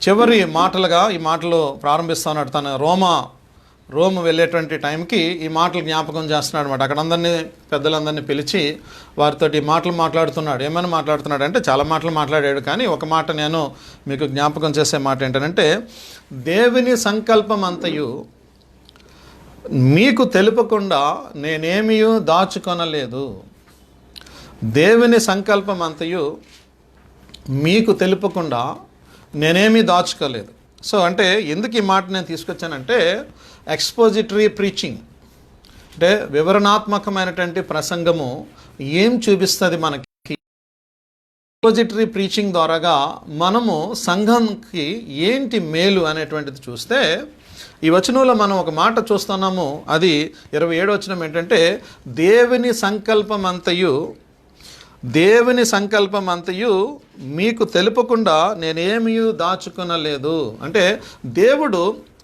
చివరి మాటలుగా ఈ మాటలు ప్రారంభిస్తున్నాడు. తను రోమ్ వెళ్ళేటువంటి టైంకి ఈ మాటలు జ్ఞాపకం చేస్తున్నాడు అనమాట. అక్కడ అందరినీ పెద్దలందరినీ పిలిచి వారితో ఈ మాటలు మాట్లాడుతున్నాడు. ఏమైనా మాట్లాడుతున్నాడు అంటే చాలా మాటలు మాట్లాడాడు, కానీ ఒక మాట నేను మీకు జ్ఞాపకం చేసే మాట ఏంటంటే, దేవుని సంకల్పం అంతయు మీకు తెలుపకుండా నేనేమీ దాచుకొనలేదు. దేవుని సంకల్పం అంతయు మీకు తెలుపకుండా నేనేమీ దాచుకోలేదు. సో అంటే ఎందుకు ఈ మాట నేను తీసుకొచ్చానంటే, ఎక్స్పోజిటరీ ప్రీచింగ్ అంటే వివరణాత్మకమైనటువంటి ప్రసంగము ఏం చూపిస్తుంది మనకి. ఎక్స్పోజిటరీ ప్రీచింగ్ ద్వారాగా మనము సంఘంకి ఏంటి మేలు అనేటువంటిది చూస్తే, ఈ వచనంలో మనం ఒక మాట చూస్తున్నాము. అది 27వ వచనం ఏంటంటే, దేవుని సంకల్పం అంతయు మీకు తెలుపకుండా నేనేమీ దాచుకొనలేదు. అంటే దేవుడు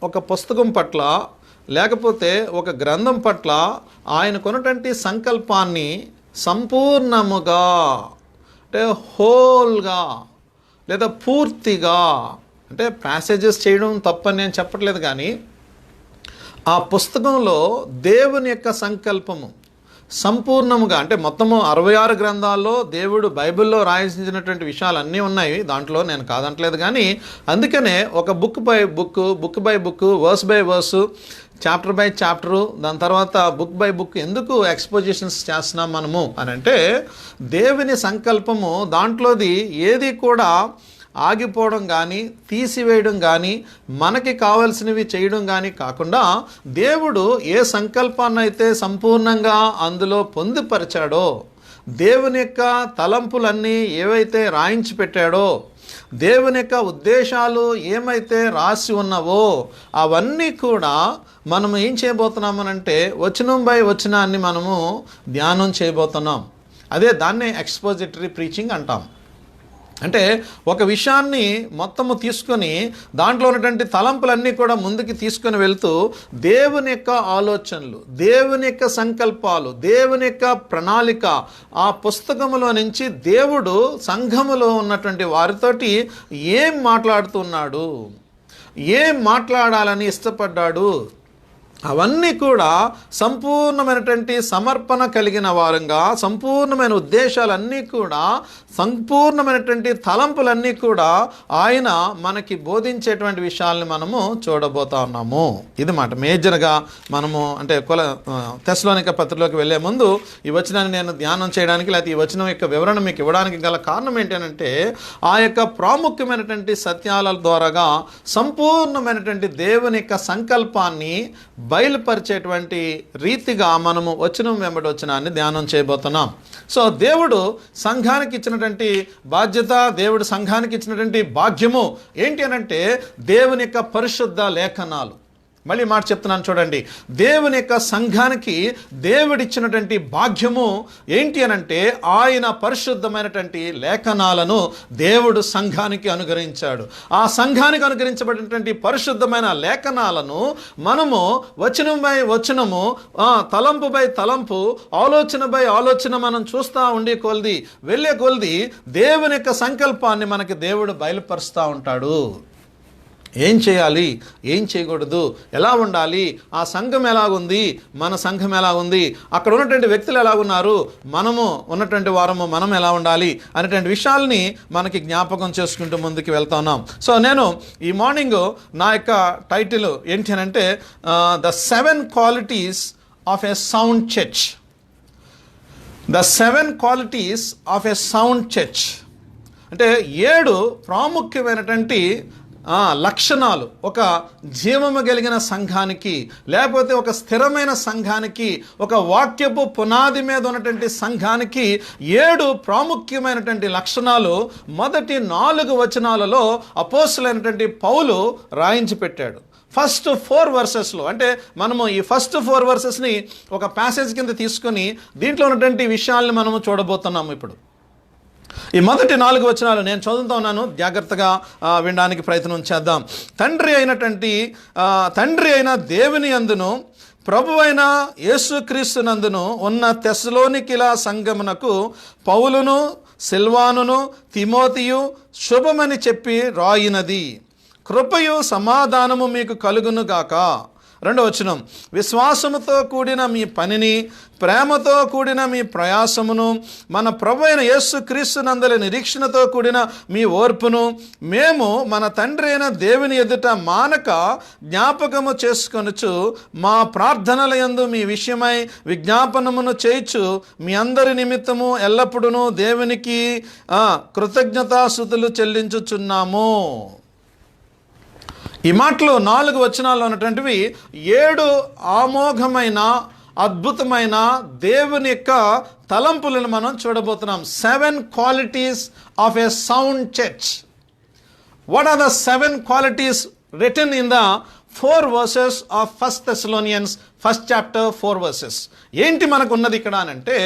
ఒక పుస్తకం పట్ల లేకపోతే ఒక గ్రంథం పట్ల ఆయనకున్నటువంటి సంకల్పాన్ని సంపూర్ణముగా అంటే హోల్గా లేదా పూర్తిగా, అంటే ప్యాసేజెస్ చేయడం తప్పని నేను చెప్పట్లేదు, కానీ ఆ పుస్తకంలో దేవుని యొక్క సంకల్పము సంపూర్ణముగా, అంటే మొత్తము 66 గ్రంథాల్లో దేవుడు బైబిల్లో రాయించినటువంటి విషయాలు అన్నీ ఉన్నాయి దాంట్లో, నేను కాదంటలేదు. కానీ అందుకనే ఒక book by book, verse by verse, chapter by chapter, దాని తర్వాత బుక్ బై బుక్ ఎందుకు ఎక్స్పోజిషన్స్ చేస్తున్నాం మనము అని అంటే, దేవుని సంకల్పము దాంట్లోది ఏది కూడా ఆగిపోవడం కానీ తీసివేయడం కానీ మనకి కావలసినవి చేయడం కానీ కాకుండా, దేవుడు ఏ సంకల్పాన్ని అయితే సంపూర్ణంగా అందులో పొందుపరిచాడో, దేవుని యొక్క తలంపులన్నీ ఏవైతే రాయించి పెట్టాడో, దేవుని యొక్క ఉద్దేశాలు ఏమైతే రాసి ఉన్నావో అవన్నీ కూడా మనము ఏం చేయబోతున్నామనంటే వచనం బై వచనాన్ని మనము ధ్యానం చేయబోతున్నాం. దాన్నే ఎక్స్పోజిటరీ ప్రీచింగ్ అంటాం. అంటే ఒక విషయాన్ని మొత్తము తీసుకొని దాంట్లో ఉన్నటువంటి తలంపులన్నీ కూడా ముందుకు తీసుకొని వెళ్తూ దేవుని యొక్క ఆలోచనలు, దేవుని యొక్క సంకల్పాలు, దేవుని యొక్క ప్రణాళిక ఆ పుస్తకములో నుంచి దేవుడు సంఘములో ఉన్నటువంటి వారితోటి ఏం మాట్లాడుతున్నాడు, ఏం మాట్లాడాలని ఇష్టపడ్డాడు, అవన్నీ కూడా సంపూర్ణమైనటువంటి సమర్పణ కలిగిన వారంగా, సంపూర్ణమైన ఉద్దేశాలన్నీ కూడా, సంపూర్ణమైనటువంటి తలంపులన్నీ కూడా ఆయన మనకి బోధించేటువంటి విషయాల్ని మనము చూడబోతా ఉన్నాము. ఇది మాట మేజర్గా మనము అంటే తెస్సలోనిక పత్రికలోకి వెళ్ళే ముందు ఈ వచనాన్ని నేను ధ్యానం చేయడానికి, లేకపోతే ఈ వచనం యొక్క వివరణ మీకు ఇవ్వడానికి గల కారణం ఏంటంటే, ఆ యొక్క ప్రాముఖ్యమైనటువంటి సత్యాల ద్వారాగా సంపూర్ణమైనటువంటి దేవుని యొక్క సంకల్పాన్ని బయలుపరిచేటువంటి రీతిగా మనము వచనం వెంబడి వచనాన్ని ధ్యానం చేయబోతున్నాం. సో దేవుడు సంఘానికి ఇచ్చినటువంటి బాధ్యత, దేవుడు సంఘానికి ఇచ్చినటువంటి భాగ్యము ఏంటి అనంటే దేవుని యొక్క పరిశుద్ధ లేఖనాలు. మళ్ళీ మాట చెప్తున్నాను చూడండి, దేవుని యొక్క సంఘానికి దేవుడిచ్చినటువంటి భాగ్యము ఏంటి అనంటే ఆయన పరిశుద్ధమైనటువంటి లేఖనాలను దేవుడు సంఘానికి అనుగ్రహించాడు. ఆ సంఘానికి అనుగ్రహించబడినటువంటి పరిశుద్ధమైన లేఖనాలను మనము వచనం బై వచనము, తలంపు బై తలంపు, ఆలోచన బై ఆలోచన మనం చూస్తూ ఉండే కొలది, వెళ్ళే కొలది దేవుని యొక్క సంకల్పాన్ని మనకి దేవుడు బయలుపరుస్తూ ఉంటాడు. ఏం చేయాలి, ఏం చేయకూడదు, ఎలా ఉండాలి, ఆ సంఘం ఎలాగుంది, మన సంఘం ఎలా ఉంది, అక్కడ ఉన్నటువంటి వ్యక్తులు ఎలా ఉన్నారు, మనము ఉన్నటువంటి వారము మనం ఎలా ఉండాలి అనేటువంటి విషయాల్ని మనకి జ్ఞాపకం చేసుకుంటూ ముందుకు వెళ్తున్నాం. సో నేను ఈ మార్నింగ్ నా యొక్క టైటిల్ ఏంటి అంటే the 7 qualities of a sound church. The 7 qualities of a sound church అంటే 7 ప్రాముఖ్యమైనటువంటి లక్షణాలు ఒక జీవము కలిగిన సంఘానికి, లేకపోతే ఒక స్థిరమైన సంఘానికి, ఒక వాక్యపు పునాది మీద ఉన్నటువంటి సంఘానికి 7 ప్రాముఖ్యమైనటువంటి లక్షణాలు మొదటి 4 వచనాలలో అపోస్తలుడైనటువంటి పౌలు రాయించి పెట్టాడు. ఫస్ట్ 4 వర్సెస్లో, అంటే మనము ఈ ఫస్ట్ 4 వర్సెస్ని ఒక ప్యాసేజ్ కింద తీసుకొని దీంట్లో ఉన్నటువంటి విషయాల్ని మనము చూడబోతున్నాము. ఇప్పుడు ఈ మొదటి 4 వచనాలు నేను చదువుతూ ఉన్నాను, జాగ్రత్తగా వినడానికి ప్రయత్నం చేద్దాం. తండ్రి అయిన దేవుని యందును ప్రభువైన యేసుక్రీస్తునందును ఉన్న తెస్సలోనికీల సంఘమునకు పౌలును సిల్వానును తిమోతియు శుభమని చెప్పి రాయినది. కృపయు సమాధానము మీకు కలుగునుగాక. 2వ వచనం, విశ్వాసముతో కూడిన మీ పనిని, ప్రేమతో కూడిన మీ ప్రయాసమును, మన ప్రభు అయిన యేసుక్రీస్తు నందలి నిరీక్షణతో కూడిన మీ ఓర్పును మేము మన తండ్రి అయిన దేవుని ఎదుట మానక జ్ఞాపకము చేసుకొనుచు మా ప్రార్థనల యందు మీ విషయమై విజ్ఞాపనమును చేయుచు మీ అందరి నిమిత్తము ఎల్లప్పుడూ దేవునికి కృతజ్ఞతాస్తుతులు చెల్లించుచున్నాము. ఈ మాటలు 4 వచనాల్లో ఉన్నటువంటివి 7 అమోఘమైన అద్భుతమైన దేవుని యొక్క తలంపులను మనం చూడబోతున్నాం. 7 qualities of a sound church. What are the 7 qualities written in the 4 verses of 1 Thessalonians 1st chapter 4 verses? ఏంటి మనకు ఉన్నది ఇక్కడ అని అంటే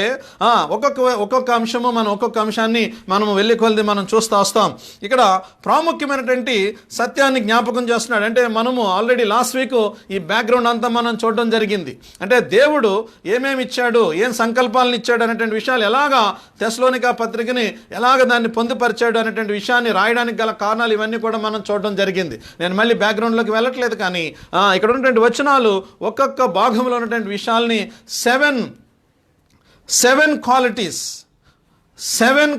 ఒక్కొక్క అంశము మనం ఒక్కొక్క అంశాన్ని మనం వెళ్ళి కొలిది మనం చూస్తూ వస్తాం. ఇక్కడ ప్రాముఖ్యమైనటువంటి సత్యాన్ని జ్ఞాపకం చేస్తున్నాడు. అంటే మనము ఆల్రెడీ లాస్ట్ వీక్ ఈ బ్యాక్గ్రౌండ్ అంతా మనం చూడడం జరిగింది. అంటే దేవుడు ఏమేమి ఇచ్చాడు, ఏం సంకల్పాలను ఇచ్చాడు అనేటువంటి విషయాలు, ఎలాగా తెస్సలోనిక పత్రికని ఎలాగ దాన్ని పొందుపరిచాడు అనేటువంటి విషయాన్ని రాయడానికి గల కారణాలు ఇవన్నీ కూడా మనం చూడడం జరిగింది. నేను మళ్ళీ బ్యాక్గ్రౌండ్లోకి వెళ్ళట్లేదు, కానీ ఇక్కడ ఉన్నటువంటి వచనాలు ఒక్కొక్క భాగంలో ఉన్నటువంటి విషయాల్ని seven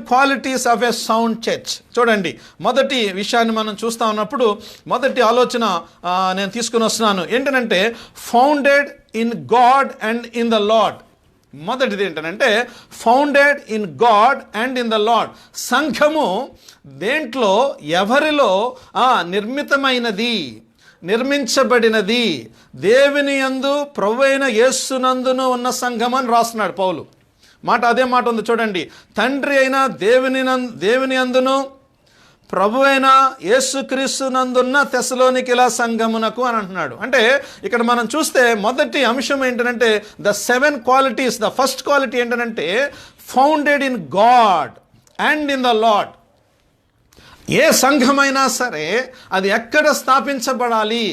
qualities of a sound church. చూడండి, మొదటి విషయాన్ని మనం చూస్తా ఉన్నప్పుడు మొదటి ఆలోచన నేను తీసుకుని వస్తున్నాను. ఏంటంటే founded in God and in the lord. మొదటిది ఏంటంటే founded in God and in the lord. సంఘము దేంట్లో, ఎవరిలో నిర్మించబడినది, దేవుని యందు ప్రభువైన యేసునందును ఉన్న సంఘం అని రాస్తున్నాడు పౌలు. మాట అదే మాట ఉంది చూడండి. తండ్రి అయిన దేవుని యందును ప్రభువైన యేసుక్రీస్తునందున్న తెస్సలోనికల సంఘమునకు అని అంటున్నాడు. అంటే ఇక్కడ మనం చూస్తే మొదటి అంశం ఏంటంటే the 7 qualities. The first quality ఏంటంటే founded in God and in the Lord. ఏ సంఘమైనా సరే అది ఎక్కడ స్థాపించబడాలి,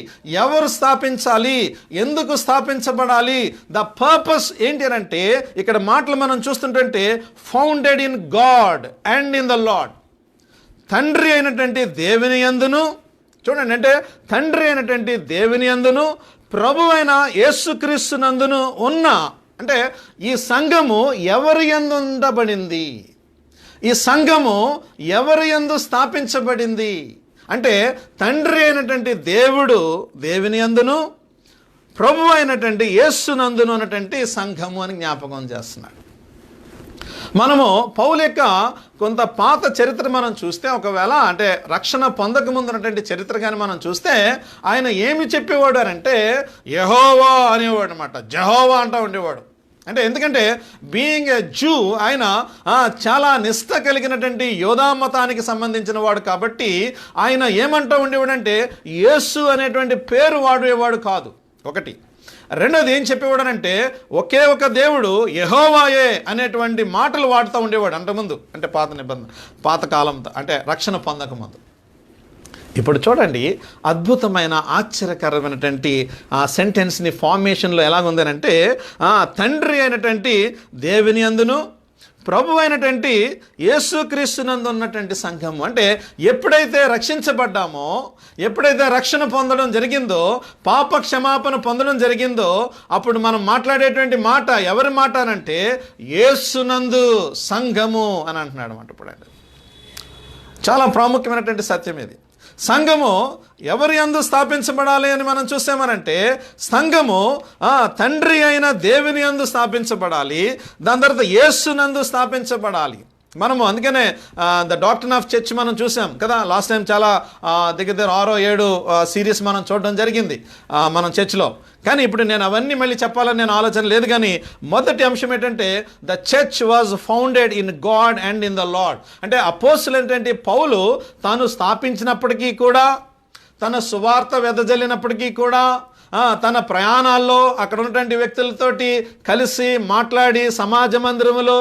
ఎవరు స్థాపించాలి, ఎందుకు స్థాపించబడాలి, ద పర్పస్ ఏంటి అంటే ఇక్కడ మాటలు మనం చూస్తుంటే founded in God and in the lord. తండ్రి అయినటువంటి దేవుని యందును, చూడండి, అంటే తండ్రి అయినటువంటి దేవుని యందును ప్రభు అయిన యేసుక్రీస్తునందును ఉన్న, అంటే ఈ సంఘము ఎవరి యందు ఉండబడింది, ఈ సంఘము ఎవరి యందు స్థాపించబడింది అంటే తండ్రి అయినటువంటి దేవుడు దేవుని యందును ప్రభు అయినటువంటి యేసునందును ఉన్నటువంటి సంఘము అని జ్ఞాపకం చేస్తున్నాడు. మనము పౌలు యొక్క కొంత పాత చరిత్ర మనం చూస్తే, ఒకవేళ అంటే రక్షణ పొందక ముందు ఉన్నటువంటి చరిత్ర కానీ మనం చూస్తే, ఆయన ఏమి చెప్పేవాడు అని అంటే యెహోవా అనేవాడు అనమాట. జెహోవా అంటూ ఉండేవాడు. అంటే ఎందుకంటే బీయింగ్ ఎ జూ ఆయన చాలా నిష్ఠ కలిగినటువంటి యోధా మతానికి సంబంధించిన వాడు కాబట్టి ఆయన ఏమంటూ ఉండేవాడంటే యేసు అనేటువంటి పేరు వాడేవాడు కాదు. ఒకటి. రెండోది ఏం చెప్పేవాడనంటే ఒకే ఒక దేవుడు యెహోవాయే అనేటువంటి మాటలు వాడుతూ ఉండేవాడు అంతకుముందు, అంటే పాత కాలంతో, అంటే రక్షణ పొందక ముందు. ఇప్పుడు చూడండి, అద్భుతమైన ఆశ్చర్యకరమైనటువంటి ఆ సెంటెన్స్ని ఫార్మేషన్లో ఎలాగుందనంటే తండ్రి అయినటువంటి దేవుని యందును ప్రభు అయినటువంటి యేసుక్రీస్తునందు ఉన్నటువంటి సంఘము. అంటే ఎప్పుడైతే రక్షించబడ్డామో, ఎప్పుడైతే రక్షణ పొందడం జరిగిందో, పాప క్షమాపణ పొందడం జరిగిందో, అప్పుడు మనం మాట్లాడేటువంటి మాట ఎవరి మాట అనంటే యేసునందు సంఘము అని అంటున్నాడు అన్నమాట. ఇప్పుడు చాలా ప్రాముఖ్యమైనటువంటి సత్యం ఇది. సంఘము ఎవరి యందు స్థాపించబడాలి అని మనం చూసామనంటే సంఘము తండ్రి అయిన దేవుని యందు స్థాపించబడాలి, దాని తర్వాత యేసునందు స్థాపించబడాలి. మనము అందుకనే ద డాక్ట్రిన్ ఆఫ్ చర్చ్ మనం చూసాం కదా లాస్ట్ టైం. చాలా దగ్గర 6-7 సిరీస్ మనం చూడడం జరిగింది మనం చర్చ్లో. కానీ ఇప్పుడు నేను అవన్నీ మళ్ళీ చెప్పాలని నేను ఆలోచన లేదు. కానీ మొదటి అంశం ఏంటంటే the church was founded in God and in the lord. అంటే అపోస్తులు ఏంటంటే పౌలు తాను స్థాపించినప్పటికీ కూడా, తన సువార్త వెదజల్లినప్పటికీ కూడా, తన ప్రయాణాల్లో అక్కడ ఉన్నటువంటి వ్యక్తులతోటి కలిసి మాట్లాడి సమాజ మందిరములో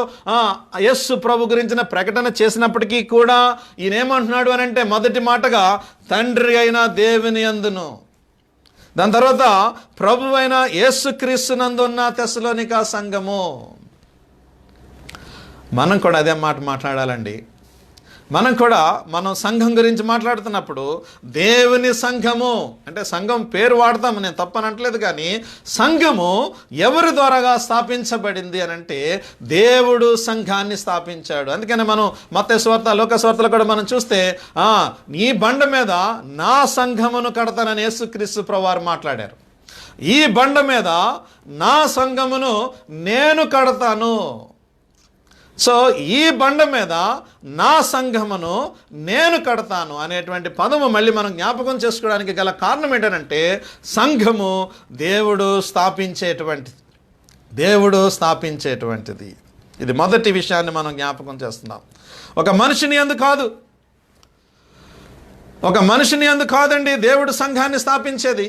యేసు ప్రభు గురించిన ప్రకటన చేసినప్పటికీ కూడా ఈయనేమంటున్నాడు అని అంటే మొదటి మాటగా తండ్రి అయిన దేవుని యందును, దాని తర్వాత ప్రభు అయిన యేసుక్రీస్తునందున్న తెస్సలోనిక సంఘము. మనం కూడా అదే మాట మాట్లాడాలండి. మనం సంఘం గురించి మాట్లాడుతున్నప్పుడు దేవుని సంఘము అంటే సంఘం పేరు వాడతాము, నేను తప్పనట్లేదు. కానీ సంఘము ఎవరి ద్వారాగా స్థాపించబడింది అని అంటే దేవుడు సంఘాన్ని స్థాపించాడు. అందుకని మనం మత్తయి సువార్త, లూకా సువార్తలో కూడా మనం చూస్తే నీ బండ మీద నా సంఘమును కడతానని యేసుక్రీస్తు ప్రభువారు మాట్లాడారు. ఈ బండ మీద నా సంఘమును నేను కడతాను. సో ఈ బండ మీద నా సంఘమును నేను కడతాను అనేటువంటి పదము మళ్ళీ మనం జ్ఞాపకం చేసుకోవడానికి గల కారణం ఏంటంటే సంఘము దేవుడు స్థాపించేటువంటిది. ఇది మొదటి విషయాన్ని మనం జ్ఞాపకం చేస్తున్నాం. ఒక మనిషిని యందు కాదండి దేవుడు సంఘాన్ని స్థాపించేది.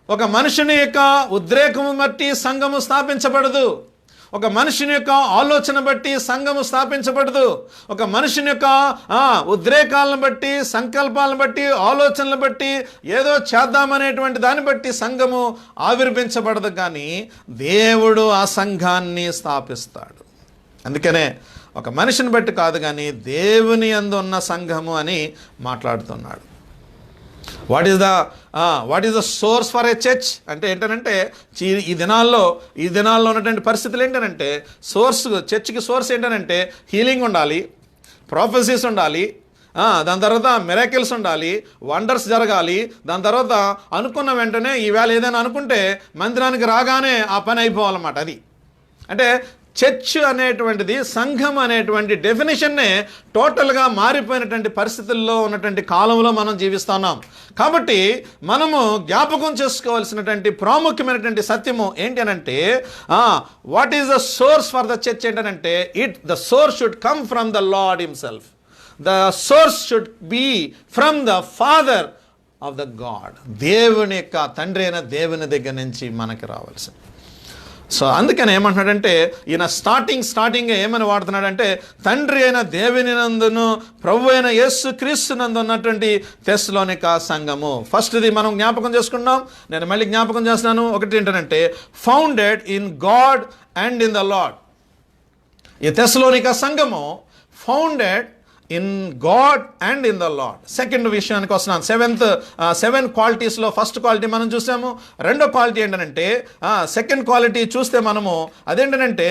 ఒక మనుషుని యొక్క ఉద్రేకము బట్టి సంఘము స్థాపించబడదు. ఒక మనుషుని యొక్క ఆలోచన బట్టి సంఘము స్థాపించబడదు. ఒక మనుషుని యొక్క ఉద్రేకాలను బట్టి, సంకల్పాలను బట్టి, ఆలోచనలను బట్టి, ఏదో చేద్దామనేటువంటి దాన్ని బట్టి సంఘము ఆవిర్భించబడదు. కానీ దేవుడు ఆ సంఘాన్ని స్థాపిస్తాడు. అందుకనే ఒక మనిషిని బట్టి కాదు కానీ దేవుని యందు ఉన్న సంఘము అని మాట్లాడుతున్నాడు. What is the source for a church అంటే ఏంటంటే ఈ దినాల్లో ఉన్నటువంటి పరిస్థితులు ఏంటంటే చర్చ్కి సోర్స్ ఏంటంటే హీలింగ్ ఉండాలి, ప్రొఫెసీస్ ఉండాలి, దాని తర్వాత మిరాకిల్స్ ఉండాలి, వండర్స్ జరగాలి. దాని తర్వాత అనుకున్న వెంటనే ఈవేళ ఏదైనా అనుకుంటే మందిరానికి రాగానే ఆ పని అయిపోవాలన్నమాట. అది అంటే చర్చ్ అనేటువంటిది, సంఘం అనేటువంటి డెఫినేషన్నే టోటల్గా మారిపోయినటువంటి పరిస్థితుల్లో ఉన్నటువంటి కాలంలో మనం జీవిస్తున్నాం. కాబట్టి మనము జ్ఞాపకం చేసుకోవాల్సినటువంటి ప్రాముఖ్యమైనటువంటి సత్యము ఏంటి అనంటే what is the source for the church ఏంటంటే the source should come from the Lord himself. The source should be from the father of the God. దేవుని యొక్క తండ్రి అయిన దేవుని దగ్గర నుంచి మనకి రావాల్సింది. సో అందుకని ఏమంటున్నాడంటే ఈయన స్టార్టింగ్ ఏమని వాడుతున్నాడంటే తండ్రి అయిన దేవుని నందును ప్రభు అయిన యేసుక్రీస్తు నందు ఉన్నటువంటి తెస్సలోనిక సంఘము. ఫస్ట్ది మనం జ్ఞాపకం చేసుకున్నాం, నేను మళ్ళీ జ్ఞాపకం చేస్తున్నాను. ఒకటి ఏంటంటే founded in God and in the lord. ఈ తెస్సలోనిక సంఘము founded in God and in the lord. Second విషయానికి వస్తున్నాను. సెవెన్ క్వాలిటీస్లో ఫస్ట్ క్వాలిటీ మనం చూసాము. రెండో క్వాలిటీ ఏంటంటే సెకండ్ క్వాలిటీ చూస్తే మనము అదేంటంటే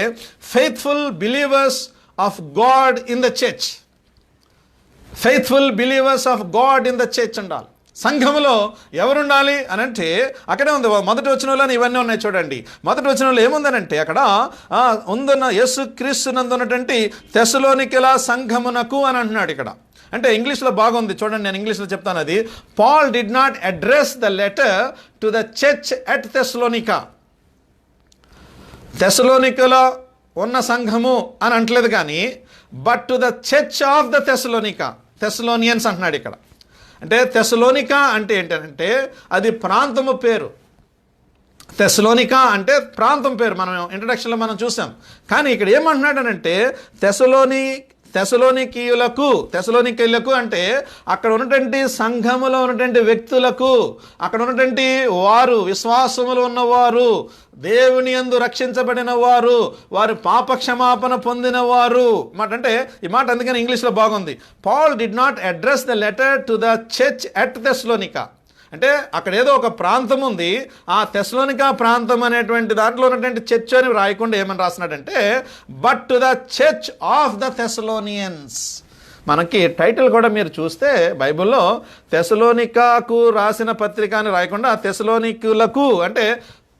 faithful believers of God in the church. Faithful believers of God in the church ఉండాలి. సంఘములో ఎవరుండాలి అని అంటే అక్కడే ఉంది. మొదటి వచనంలో ఇవన్నీ ఉన్నాయి చూడండి. మొదటి వచనంలో ఏముందనంటే అక్కడ ఉందన్న యేసుక్రీస్తు నందు ఉన్నటువంటి తెస్సలోనికల సంఘమునకు అని అంటున్నాడు ఇక్కడ. అంటే ఇంగ్లీష్లో బాగుంది చూడండి, నేను ఇంగ్లీష్లో చెప్తాను. అది Paul did not address the letter to the church at Thessalonica. తెస్సలోనికలో ఉన్న సంఘము అని అంటలేదు కానీ but to the church of the Thessalonians అంటున్నాడు ఇక్కడ. అంటే తెస్సలోనిక అంటే ఏంటంటే అది ప్రాంతము పేరు. తెస్సలోనిక అంటే ప్రాంతం పేరు, మనం ఇంట్రడక్షన్లో మనం చూసాం. కానీ ఇక్కడ ఏమంటున్నాడనంటే తెస్సలోనికీయులకు అంటే అక్కడ ఉన్నటువంటి సంఘములో ఉన్నటువంటి వ్యక్తులకు, అక్కడ ఉన్నటువంటి వారు విశ్వాసములు ఉన్నవారు, దేవుని యందు రక్షించబడిన వారు, వారు పాపక్షమాపణ పొందిన వారు మాట. అంటే ఈ మాట అందుకని ఇంగ్లీష్లో బాగుంది. Paul did not address the letter to the church at Thessalonica. అంటే అక్కడ ఏదో ఒక ప్రాంతం ఉంది, ఆ తెస్సలోనికా ప్రాంతం అనేటువంటి దాంట్లో ఉన్నటువంటి చర్చ్ అని రాయకుండా ఏమని రాస్తున్నాడంటే but to the church of the Thessalonians. మనకి టైటిల్ కూడా మీరు చూస్తే బైబిల్లో తెస్సలోనికాకు రాసిన పత్రిక అని రాయకుండా తెస్సలోనికులకు అంటే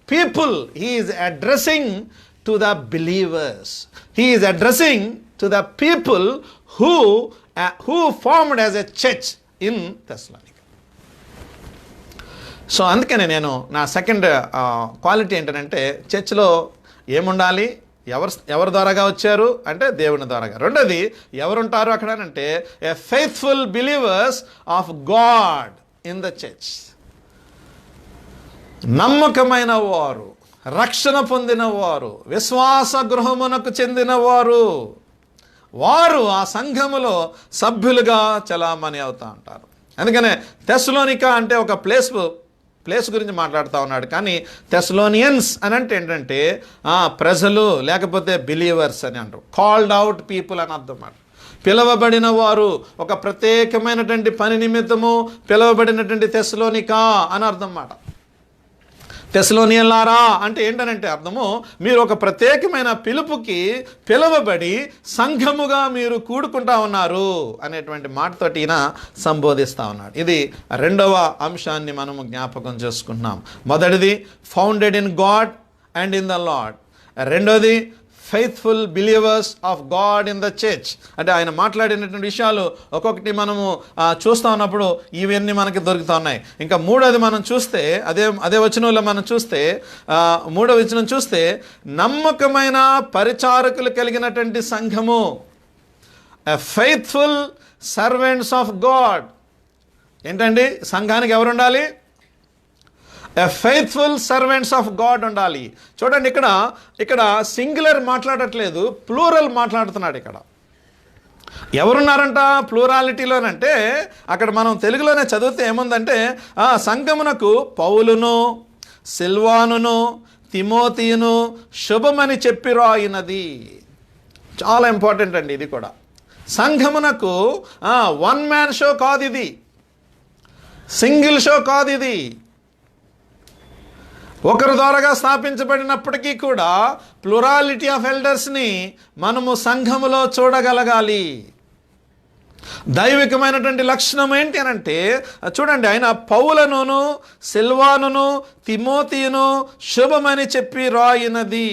people. He is addressing to the believers, he is addressing to the people who formed as a church in Thessalonica. So అందుకనే నేను నా సెకండ్ క్వాలిటీ ఏంటంటే చర్చ్లో ఏముండాలి, ఎవరి ద్వారాగా వచ్చారు అంటే దేవుని ద్వారాగా. రెండోది ఎవరుంటారు అక్కడ అంటే a faithful believers of God in the church. నమ్మకమైన వారు, రక్షణ పొందిన వారు, విశ్వాస గృహమునకు చెందిన వారు, వారు ఆ సంఘములో సభ్యులుగా చలామణి అవుతూ ఉంటారు. అందుకనే తెస్సలోనికా అంటే ఒక ప్లేస్ ప్లేస్ గురించి మాట్లాడుతూ ఉన్నాడు. కానీ థెస్సలోనియన్స్ అని అంటే ఏంటంటే ప్రజలు లేకపోతే బిలీవర్స్ అని అంటారు. కాల్డ్ అవుట్ పీపుల్ అని అర్థం మాట. పిలవబడిన వారు, ఒక ప్రత్యేకమైనటువంటి పని నిమిత్తము పిలవబడినటువంటి తెస్సలోనికా అని అర్థం మాట. తెస్సలోనియన్లారా అంటే ఏంటనంటే అర్థము, మీరు ఒక ప్రత్యేకమైన పిలుపుకి పిలువబడి సంఘముగా మీరు కూడుకుంటా ఉన్నారు అనేటువంటి మాటతోటి ఈయన సంబోధిస్తూ ఉన్నాడు. ఇది రెండవ అంశాన్ని మనము జ్ఞాపకం చేసుకుంటున్నాం. మొదటిది founded in God and in the Lord. రెండోది faithful believers of God in the church. అంటే ఆయన మాట్లాడినటువంటి విషయాలు ఒక్కొక్కటి మనము చూస్తూ ఉన్నప్పుడు ఇవన్నీ మనకి దొరుకుతూ ఉన్నాయి. ఇంకా మూడోది మనం చూస్తే అదే వచనంలో మనం చూస్తే మూడో వచనం చూస్తే నమ్మకమైన పరిచారకులు కలిగినటువంటి సంఘము, ఫెయిత్ఫుల్ సర్వెంట్స్ ఆఫ్ గాడ్. ఏంటండి సంఘానికి ఎవరు ఉండాలి? ఫెయిత్ఫుల్ సర్వెంట్స్ ఆఫ్ గాడ్ ఉండాలి. చూడండి, ఇక్కడ సింగులర్ మాట్లాడట్లేదు, ప్లూరల్ మాట్లాడుతున్నాడు. ఇక్కడ ఎవరున్నారంట ప్లూరాలిటీలోనంటే? అక్కడ మనం తెలుగులోనే చదివితే ఏముందంటే సంఘమునకు పౌలును, సిల్వానును, తిమోతియును శుభమని చెప్పి రాయినది. చాలా ఇంపార్టెంట్ అండి ఇది కూడా. సంఘమునకు వన్ మ్యాన్ షో కాదు, ఇది సింగిల్ షో కాదు, ఇది ఒకరి ద్వారాగా స్థాపించబడినప్పటికీ కూడా ప్లూరాలిటీ ఆఫ్ ఎల్డర్స్ని మనము సంఘములో చూడగలగాలి. దైవికమైనటువంటి లక్షణం ఏంటి అని అంటే చూడండి, ఆయన పౌలనును, సిల్వానును, తిమోతియును శుభమని చెప్పి రాయినది.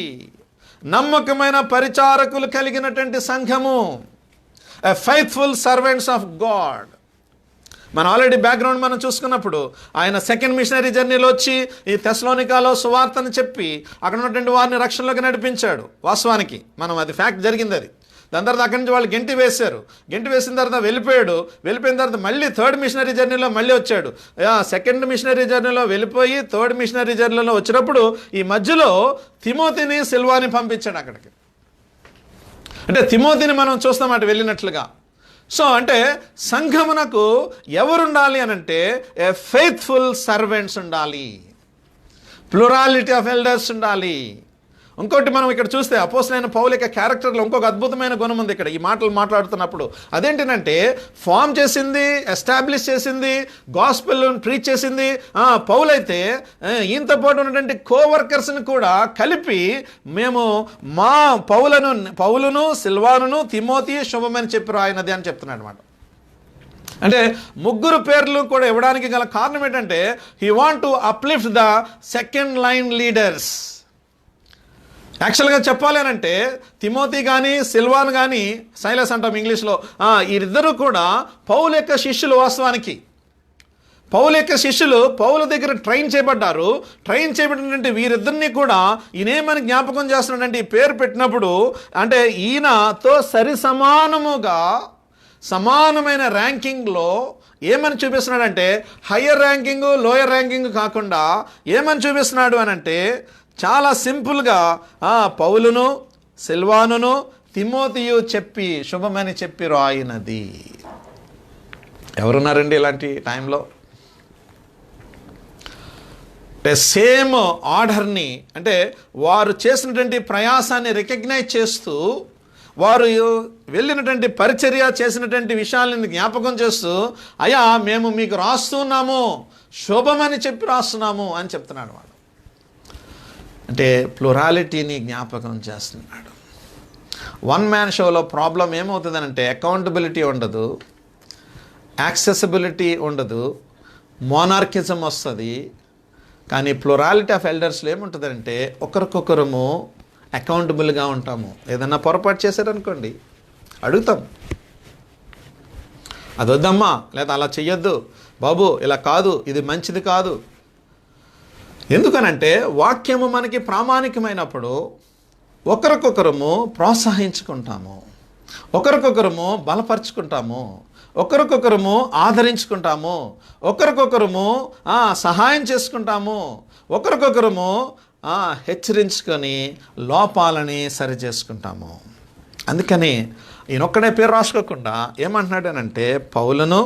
నమ్మకమైన పరిచారకులు కలిగినటువంటి సంఘము, ఫెయిత్ఫుల్ సర్వెంట్స్ ఆఫ్ గాడ్. మన ఆల్రెడీ బ్యాక్గ్రౌండ్ మనం చూసుకున్నప్పుడు ఆయన సెకండ్ మిషనరీ జర్నీలో వచ్చి ఈ తెస్సలోనికాలో సువార్తను చెప్పి అక్కడ ఉన్నటువంటి వారిని రక్షణలోకి నడిపించాడు. వాస్తవానికి అది ఫ్యాక్ట్ జరిగింది. అది దాని తర్వాత అక్కడి నుంచి వాళ్ళు గెంటి వేశారు. గెంటి వేసిన తర్వాత వెళ్ళిపోయిన తర్వాత మళ్ళీ థర్డ్ మిషనరీ జర్నీలో మళ్ళీ వచ్చాడు. సెకండ్ మిషనరీ జర్నీలో వెళ్ళిపోయి థర్డ్ మిషనరీ జర్నీలో వచ్చినప్పుడు ఈ మధ్యలో తిమోతిని, సిల్వాని పంపించాడు అక్కడికి. అంటే తిమోతిని మనం చూస్తాం అటు వెళ్ళినట్లుగా. సో అంటే సంఘమునకు ఎవరుండాలి అనంటే ఫెయిత్ఫుల్ సర్వెంట్స్ ఉండాలి, ప్లూరాలిటీ ఆఫ్ ఎల్డర్స్ ఉండాలి. ఇంకోటి మనం ఇక్కడ చూస్తే అపోస్తలుడైన పౌలు యొక్క క్యారెక్టర్లో ఇంకొక అద్భుతమైన గుణం ఉంది ఇక్కడ ఈ మాటలు మాట్లాడుతున్నప్పుడు. అదేంటంటే ఫామ్ చేసింది, ఎస్టాబ్లిష్ చేసింది, గాస్పెల్ని ట్రీట్ చేసింది పౌలు అయితే ఈయనతో పాటు ఉన్నటువంటి కోవర్కర్స్ని కూడా కలిపి మేము మా పౌలును, సిల్వానును, తిమోతి శుభమని చెప్పి రాయినది అని చెప్తున్నాడు అనమాట. అంటే ముగ్గురు పేర్లు కూడా ఇవ్వడానికి గల కారణం ఏంటంటే he want to uplift the second line leaders. యాక్చువల్గా చెప్పాలి అనంటే తిమోతి కానీ సిల్వాన్ కానీ, సైలస్ అంటాం ఇంగ్లీష్లో, వీరిద్దరూ కూడా పౌలు యొక్క శిష్యులు. వాస్తవానికి పౌలు యొక్క శిష్యులు పౌలు దగ్గర ట్రైన్ చేయబడ్డారు. ట్రైన్ చేయబడినటువంటి వీరిద్దరిని కూడా ఈయనేమని జ్ఞాపకం చేస్తున్నాడంటే ఈ పేరు పెట్టినప్పుడు అంటే ఈయనతో సమానమైన ర్యాంకింగ్లో ఏమని చూపిస్తున్నాడంటే హయ్యర్ ర్యాంకింగ్, లోయర్ ర్యాంకింగ్ కాకుండా ఏమని చూపిస్తున్నాడు అనంటే చాలా సింపుల్గా పౌలును, సిల్వానును, తిమోతియు చెప్పి శుభమని చెప్పి రాయినది. ఎవరున్నారండి ఇలాంటి టైంలో? అంటే సేమ్ ఆర్డర్ని, అంటే వారు చేసినటువంటి ప్రయాసాన్ని రికగ్నైజ్ చేస్తూ, వారు వెళ్ళినటువంటి పరిచర్య చేసినటువంటి విషయాలను జ్ఞాపకం చేస్తూ, అయ్యా మేము మీకు రాస్తున్నాము, శుభమని చెప్పి రాస్తున్నాము అని చెప్తున్నాడు వాడు. అంటే ప్లూరాలిటీని జ్ఞాపకం చేస్తున్నాడు. వన్ మ్యాన్ షోలో ప్రాబ్లం ఏమవుతుందనంటే అకౌంటబిలిటీ ఉండదు, యాక్సెసిబిలిటీ ఉండదు, మోనార్కిజం వస్తుంది. కానీ ప్లూరాలిటీ ఆఫ్ ఎల్డర్స్లో ఏముంటుందంటే ఒకరికొకరము అకౌంటబుల్గా ఉంటాము. ఏదన్నా పొరపాటు చేశారనుకోండి అడుగుతాం, అది వద్దమ్మా, లేదా అలా చెయ్యొద్దు బాబు, ఇలా కాదు, ఇది మంచిది కాదు. ఎందుకనంటే వాక్యము మనకి ప్రామాణికమైనప్పుడు ఒకరికొకరము ప్రోత్సహించుకుంటాము, ఒకరికొకరము బలపరుచుకుంటాము, ఒకరికొకరము ఆదరించుకుంటాము, ఒకరికొకరము సహాయం చేసుకుంటాము, ఒకరికొకరము హెచ్చరించుకొని లోపాలని సరి చేసుకుంటాము. అందుకని ఈయనొక్కడే పేరు రాసుకోకుండా ఏమంటున్నాడనంటే పౌలును,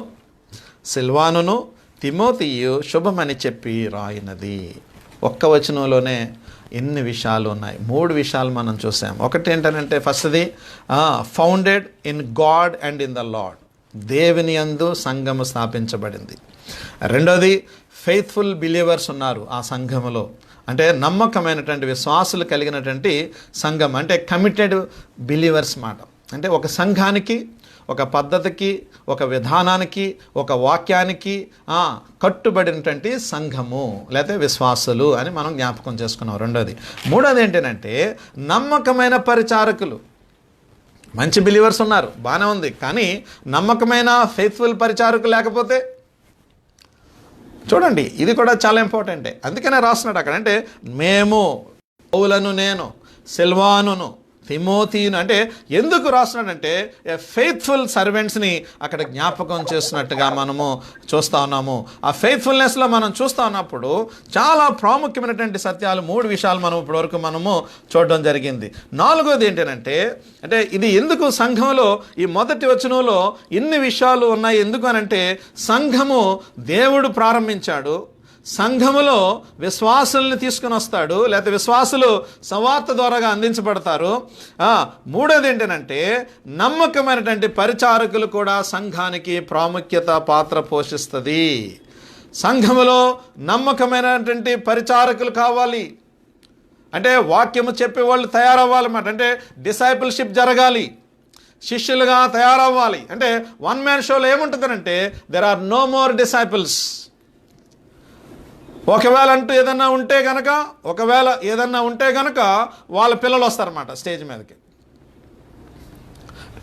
సిల్వానును, తిమోతియు శుభమని చెప్పి రాయినది. ఒక్క వచనంలోనే ఎన్ని విషయాలు ఉన్నాయి. 3 విషయాలు మనం చూసాం. ఒకటి ఏంటంటే ఫస్ట్ది founded in God and in the lord, దేవుని యందు సంఘము స్థాపించబడింది. రెండోది ఫెయిత్ఫుల్ బిలీవర్స్ ఉన్నారు ఆ సంఘములో, అంటే నమ్మకమైనటువంటి విశ్వాసులు కలిగినటువంటి సంఘం, అంటే కమిటెడ్ బిలీవర్స్ మాట. అంటే ఒక సంఘానికి, ఒక పద్ధతికి, ఒక విధానానికి, ఒక వాక్యానికి కట్టుబడినటువంటి సంఘము లేకపోతే విశ్వాసులు అని మనం జ్ఞాపకం చేసుకున్నాం. రెండోది. మూడోది ఏంటంటే నమ్మకమైన పరిచారకులు. మంచి బిలీవర్స్ ఉన్నారు, బాగానే ఉంది, కానీ నమ్మకమైన ఫెయిత్ఫుల్ పరిచారకులు లేకపోతే చూడండి, ఇది కూడా చాలా ఇంపార్టెంటే. అందుకనే రాస్తున్నాడు అక్కడ, అంటే మేము పౌలను, నేను సిల్వానును, తిమోతిను, అంటే ఎందుకు రాస్తున్నాడంటే ఫెయిత్ఫుల్ సర్వెంట్స్ని అక్కడ జ్ఞాపకం చేస్తున్నట్టుగా మనము చూస్తూ ఉన్నాము. ఆ ఫెయిత్ఫుల్నెస్లో మనం చూస్తూ ఉన్నప్పుడు చాలా ప్రాముఖ్యమైనటువంటి సత్యాలు 3 విషయాలు మనం ఇప్పటివరకు మనము చూడడం జరిగింది. 4వది ఏంటంటే, అంటే ఇది ఎందుకు సంఘంలో ఈ మొదటి వచనంలో ఇన్ని విషయాలు ఉన్నాయి ఎందుకు అనంటే, సంఘము దేవుడు ప్రారంభించాడు, సంఘములో విశ్వాసుల్ని తీసుకుని వస్తాడు, లేకపోతే విశ్వాసులు సువార్త ద్వారాగా అందించబడతారు. 3వది ఏంటంటే నమ్మకమైనటువంటి పరిచారకులు కూడా సంఘానికి ప్రాముఖ్యత పాత్ర పోషిస్తుంది. సంఘములో నమ్మకమైనటువంటి పరిచారకులు కావాలి, అంటే వాక్యము చెప్పే వాళ్ళు తయారవ్వాలన్నమాట. అంటే డిసైపుల్షిప్ జరగాలి, శిష్యులుగా తయారవ్వాలి. అంటే వన్ మ్యాన్ షోలో ఏముంటుందనంటే there are no more disciples. ఒకవేళ ఏదన్నా ఉంటే గనక వాళ్ళ పిల్లలు వస్తారన్నమాట స్టేజ్ మీదకి.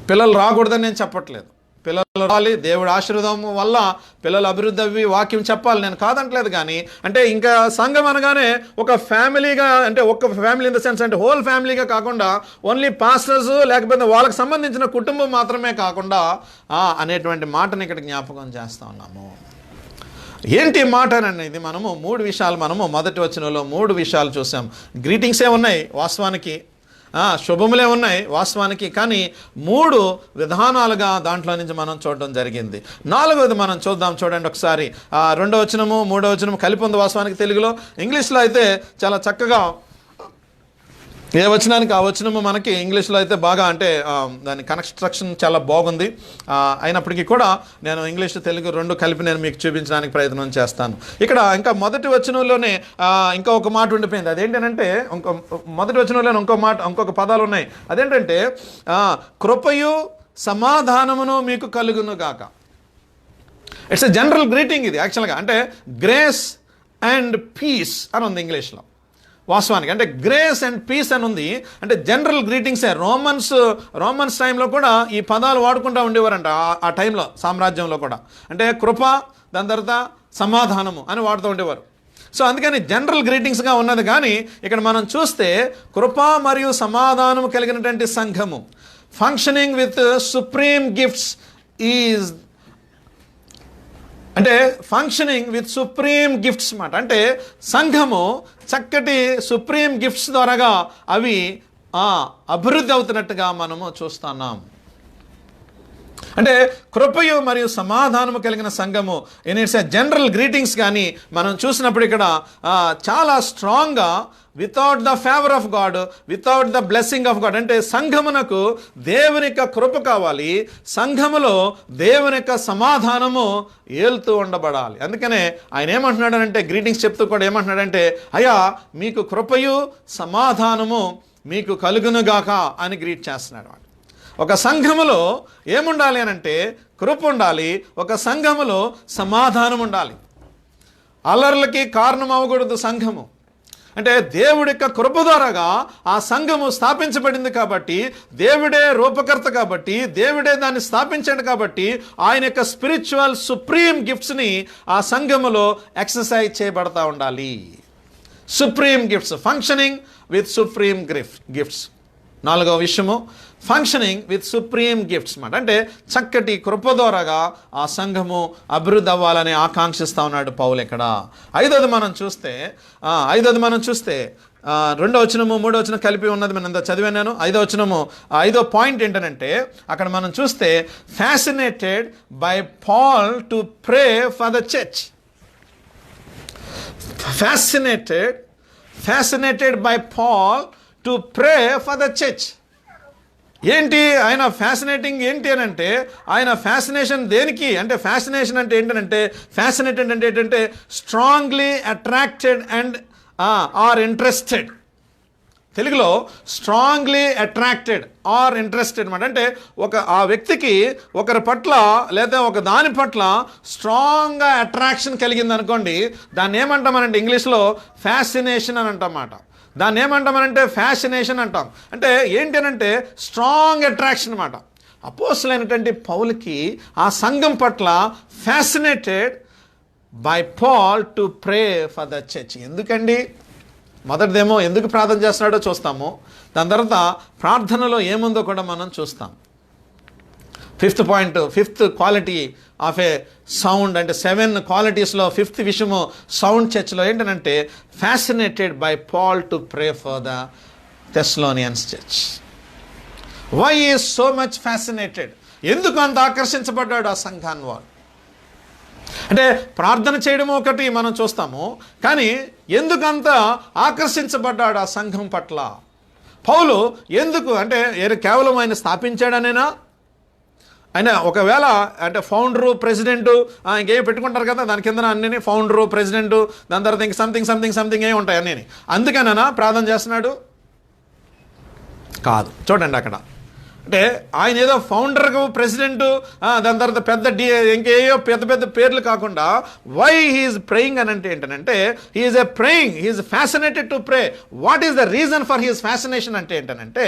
పిల్లలు రాకూడదని నేను చెప్పట్లేదు, పిల్లలు రావాలి, దేవుడి ఆశీర్వాదం వల్ల పిల్లలు అభివృద్ధి అవి వాక్యం చెప్పాలి, నేను కాదంటలేదు. కానీ అంటే ఇంకా సంఘం అనగానే ఒక ఫ్యామిలీగా, అంటే ఒక ఫ్యామిలీ ఇన్ ద సెన్స్ అంటే హోల్ ఫ్యామిలీగా కాకుండా ఓన్లీ పాస్టర్స్ లేకపోతే వాళ్ళకి సంబంధించిన కుటుంబం మాత్రమే కాకుండా అనేటువంటి మాటని ఇక్కడ జ్ఞాపకం చేస్తూ ఉన్నాము. ఏంటి మాట అనేది మనము 3 విషయాలు మనము మొదటి వచనంలో 3 విషయాలు చూసాం. గ్రీటింగ్సే ఉన్నాయి వాస్తవానికి, శుభములే ఉన్నాయి వాస్తవానికి, కానీ 3 విధానాలుగా దాంట్లో నుంచి మనం చూడడం జరిగింది. 4వది మనం చూడండి ఒకసారి. 2వ వచనము 3వ వచనము కలిపి ఉంది వాస్తవానికి తెలుగులో. ఇంగ్లీష్లో అయితే చాలా చక్కగా ఏ వచనానికి ఆ వచనము మనకి ఇంగ్లీష్లో అయితే బాగా, అంటే దాని కన్స్ట్రక్షన్ చాలా బాగుంది. అయినప్పటికీ కూడా నేను ఇంగ్లీష్ తెలుగు 2 కలిపి నేను మీకు చూపించడానికి ప్రయత్నం చేస్తాను. ఇక్కడ ఇంకా మొదటి వచనంలోనే ఇంకా ఒక మాట ఉండిపోయింది. అదేంటంటే మొదటి వచనంలోనే ఇంకొక పదాలు ఉన్నాయి. అదేంటంటే కృపయు సమాధానమును మీకు కలుగును గాక. ఇట్స్ ఎ జనరల్ గ్రీటింగ్ ఇది యాక్చువల్గా, అంటే గ్రేస్ అండ్ పీస్ అని ఉంది ఇంగ్లీష్లో వాస్తవానికి. అంటే గ్రేస్ అండ్ పీస్ అని ఉంది, అంటే జనరల్ గ్రీటింగ్సే. రోమన్స్ టైంలో కూడా ఈ పదాలు వాడుకుంటూ ఉండేవారంట ఆ టైంలో, సామ్రాజ్యంలో కూడా. అంటే కృప, దాని తర్వాత సమాధానము అని వాడుతూ ఉండేవారు. సో అందుకని జనరల్ గ్రీటింగ్స్గా ఉన్నది. కానీ ఇక్కడ మనం చూస్తే కృప మరియు సమాధానము కలిగినటువంటి సంఘము, functioning with supreme gifts is, అంటే ఫంక్షనింగ్ విత్ సుప్రీం గిఫ్ట్స్ మాట. అంటే సంఘము చక్కటి సుప్రీం గిఫ్ట్స్ ద్వారాగా అవి అభివృద్ధి అవుతున్నట్టుగా మనము చూస్తున్నాం. అంటే కృపయు మరియు సమాధానము కలిగిన సంఘము in it's a general greetings. కానీ మనం చూసినప్పుడు ఇక్కడ చాలా స్ట్రాంగ్గా without the favour of God, without the blessing of God, అంటే సంఘమునకు దేవుని యొక్క కృప కావాలి, సంఘములో దేవుని యొక్క సమాధానము ఏలుతూ ఉండబడాలి. అందుకనే ఆయన ఏమంటున్నాడనంటే గ్రీటింగ్స్ చెప్తూ కూడా ఏమంటున్నాడంటే, అయ్యా మీకు కృపయు సమాధానము మీకు కలుగునుగాక అని గ్రీట్ చేస్తున్నాడు. ఒక సంఘములో ఏముండాలి అనంటే కృప ఉండాలి, ఒక సంఘములో సమాధానం ఉండాలి. అల్లర్లకి కారణం అవ్వకూడదు సంఘము. అంటే దేవుడి యొక్క కృప ద్వారాగా ఆ సంఘము స్థాపించబడింది కాబట్టి, దేవుడే రూపకర్త కాబట్టి, దేవుడే దాన్ని స్థాపించాడు కాబట్టి, ఆయన యొక్క స్పిరిచువల్ సుప్రీం గిఫ్ట్స్ని ఆ సంఘములో ఎక్సర్సైజ్ చేయబడతా ఉండాలి. Supreme gifts, functioning with supreme gifts. 4వ విషయము ఫంక్షనింగ్ విత్ సుప్రీం గిఫ్ట్స్ మాట. అంటే చక్కటి కృప ద్వారాగా ఆ సంఘము అభివృద్ధి అవ్వాలని ఆకాంక్షిస్తూ ఉన్నాడు పౌలు ఇక్కడ. 5వది మనం చూస్తే 2వ వచనము 3వ వచనం కలిపి ఉన్నది మనం ఎంత చదివాను. 5వ వచనము 5వ పాయింట్ ఏంటంటే అక్కడ మనం చూస్తే fascinated by Paul to pray for the church. Fascinated by Paul to pray for the church. ఏంటి ఆయన ఫ్యాసినేటింగ్ ఏంటి అని అంటే, ఆయన ఫ్యాసినేషన్ దేనికి అంటే, ఫ్యాసినేషన్ అంటే ఏంటంటే, ఫ్యాసినేటెడ్ అంటే ఏంటంటే strongly attracted and or interested. తెలుగులో స్ట్రాంగ్లీ అట్రాక్టెడ్ ఆర్ ఇంట్రెస్టెడ్ అనమాట. అంటే ఆ వ్యక్తికి ఒకరి పట్ల లేదా ఒక దాని పట్ల స్ట్రాంగ్గా అట్రాక్షన్ కలిగింది అనుకోండి, దాన్ని ఏమంటామనంటే ఇంగ్లీష్లో ఫ్యాసినేషన్ అని అంటామాట. దాన్ని ఏమంటామనంటే ఫ్యాసినేషన్ అంటాం. అంటే ఏంటి అనంటే స్ట్రాంగ్ అట్రాక్షన్ అనమాట. అపోస్తలుడైనటువంటి పౌలుకి ఆ సంఘం పట్ల fascinated by Paul to pray for the church. ఎందుకండి? మొదటిదేమో ఎందుకు ప్రార్థన చేస్తున్నాడో చూస్తాము. దాని తర్వాత ప్రార్థనలో ఏముందో కూడా మనం చూస్తాం. Fifth quality of a sound, అంటే 7 క్వాలిటీస్లో 5th విషయము సౌండ్ చర్చ్లో ఏంటంటే fascinated by Paul to pray for the Thessalonians church. Why is so much fascinated? ఎందుకు అంత ఆకర్షించబడ్డాడు ఆ సంఘాన్ని వాళ్ళు? అంటే ప్రార్థన చేయడం ఒకటి మనం చూస్తాము, కానీ ఎందుకంత ఆకర్షించబడ్డాడు ఆ సంఘం పట్ల పౌలు? ఎందుకు అంటే కేవలం ఆయన స్థాపించాడనేనా? ఆయన ఒకవేళ అంటే ఫౌండరు, ప్రెసిడెంటు ఇంకేం పెట్టుకుంటారు కదా, దాని కింద అన్నీ ఫౌండరు, ప్రెసిడెంటు, దాని తర్వాత ఇంక సంథింగ్ ఏమి ఉంటాయి అన్నీ, అందుకనేనా ప్రార్థన చేస్తున్నాడు? కాదు. చూడండి అక్కడ, అంటే ఆయన ఏదో ఫౌండర్కు, ప్రెసిడెంటు, దాని తర్వాత ఇంకేయో పెద్ద పేర్లు కాకుండా వై హీఈస్ ప్రేయింగ్ అని అంటే ఏంటంటే he's fascinated to pray. What is the reason for his fascination అంటే ఏంటంటే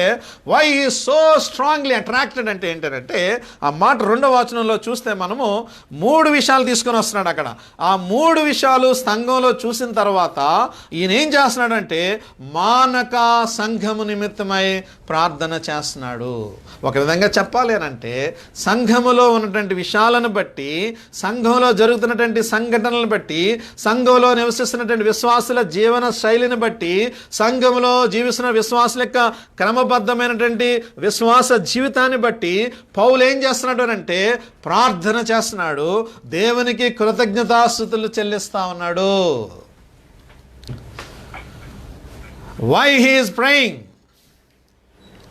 why he's so strongly attracted అంటే ఏంటంటే ఆ మాట 2వ వచనంలో చూస్తే మనము 3 విషయాలు తీసుకొని వస్తున్నాడు అక్కడ. ఆ 3 విషయాలు సంఘంలో చూసిన తర్వాత ఈయన ఏం చేస్తున్నాడంటే మానక సంఘము నిమిత్తమై ప్రార్థన చేస్తున్నాడు. ఒక విధంగా చెప్పాలి అనంటే సంఘములో ఉన్నటువంటి విషయాలను బట్టి, సంఘంలో జరుగుతున్నటువంటి సంఘటనలను బట్టి, సంఘంలో నివసిస్తున్నటువంటి విశ్వాసుల జీవన శైలిని బట్టి, సంఘంలో జీవిస్తున్న విశ్వాసుల యొక్క క్రమబద్ధమైనటువంటి విశ్వాస జీవితాన్ని బట్టి పౌలు ఏం చేస్తున్నాడు అనంటే ప్రార్థన చేస్తున్నాడు, దేవునికి కృతజ్ఞతాస్తుతులు చెల్లిస్తా ఉన్నాడు. Why he is praying?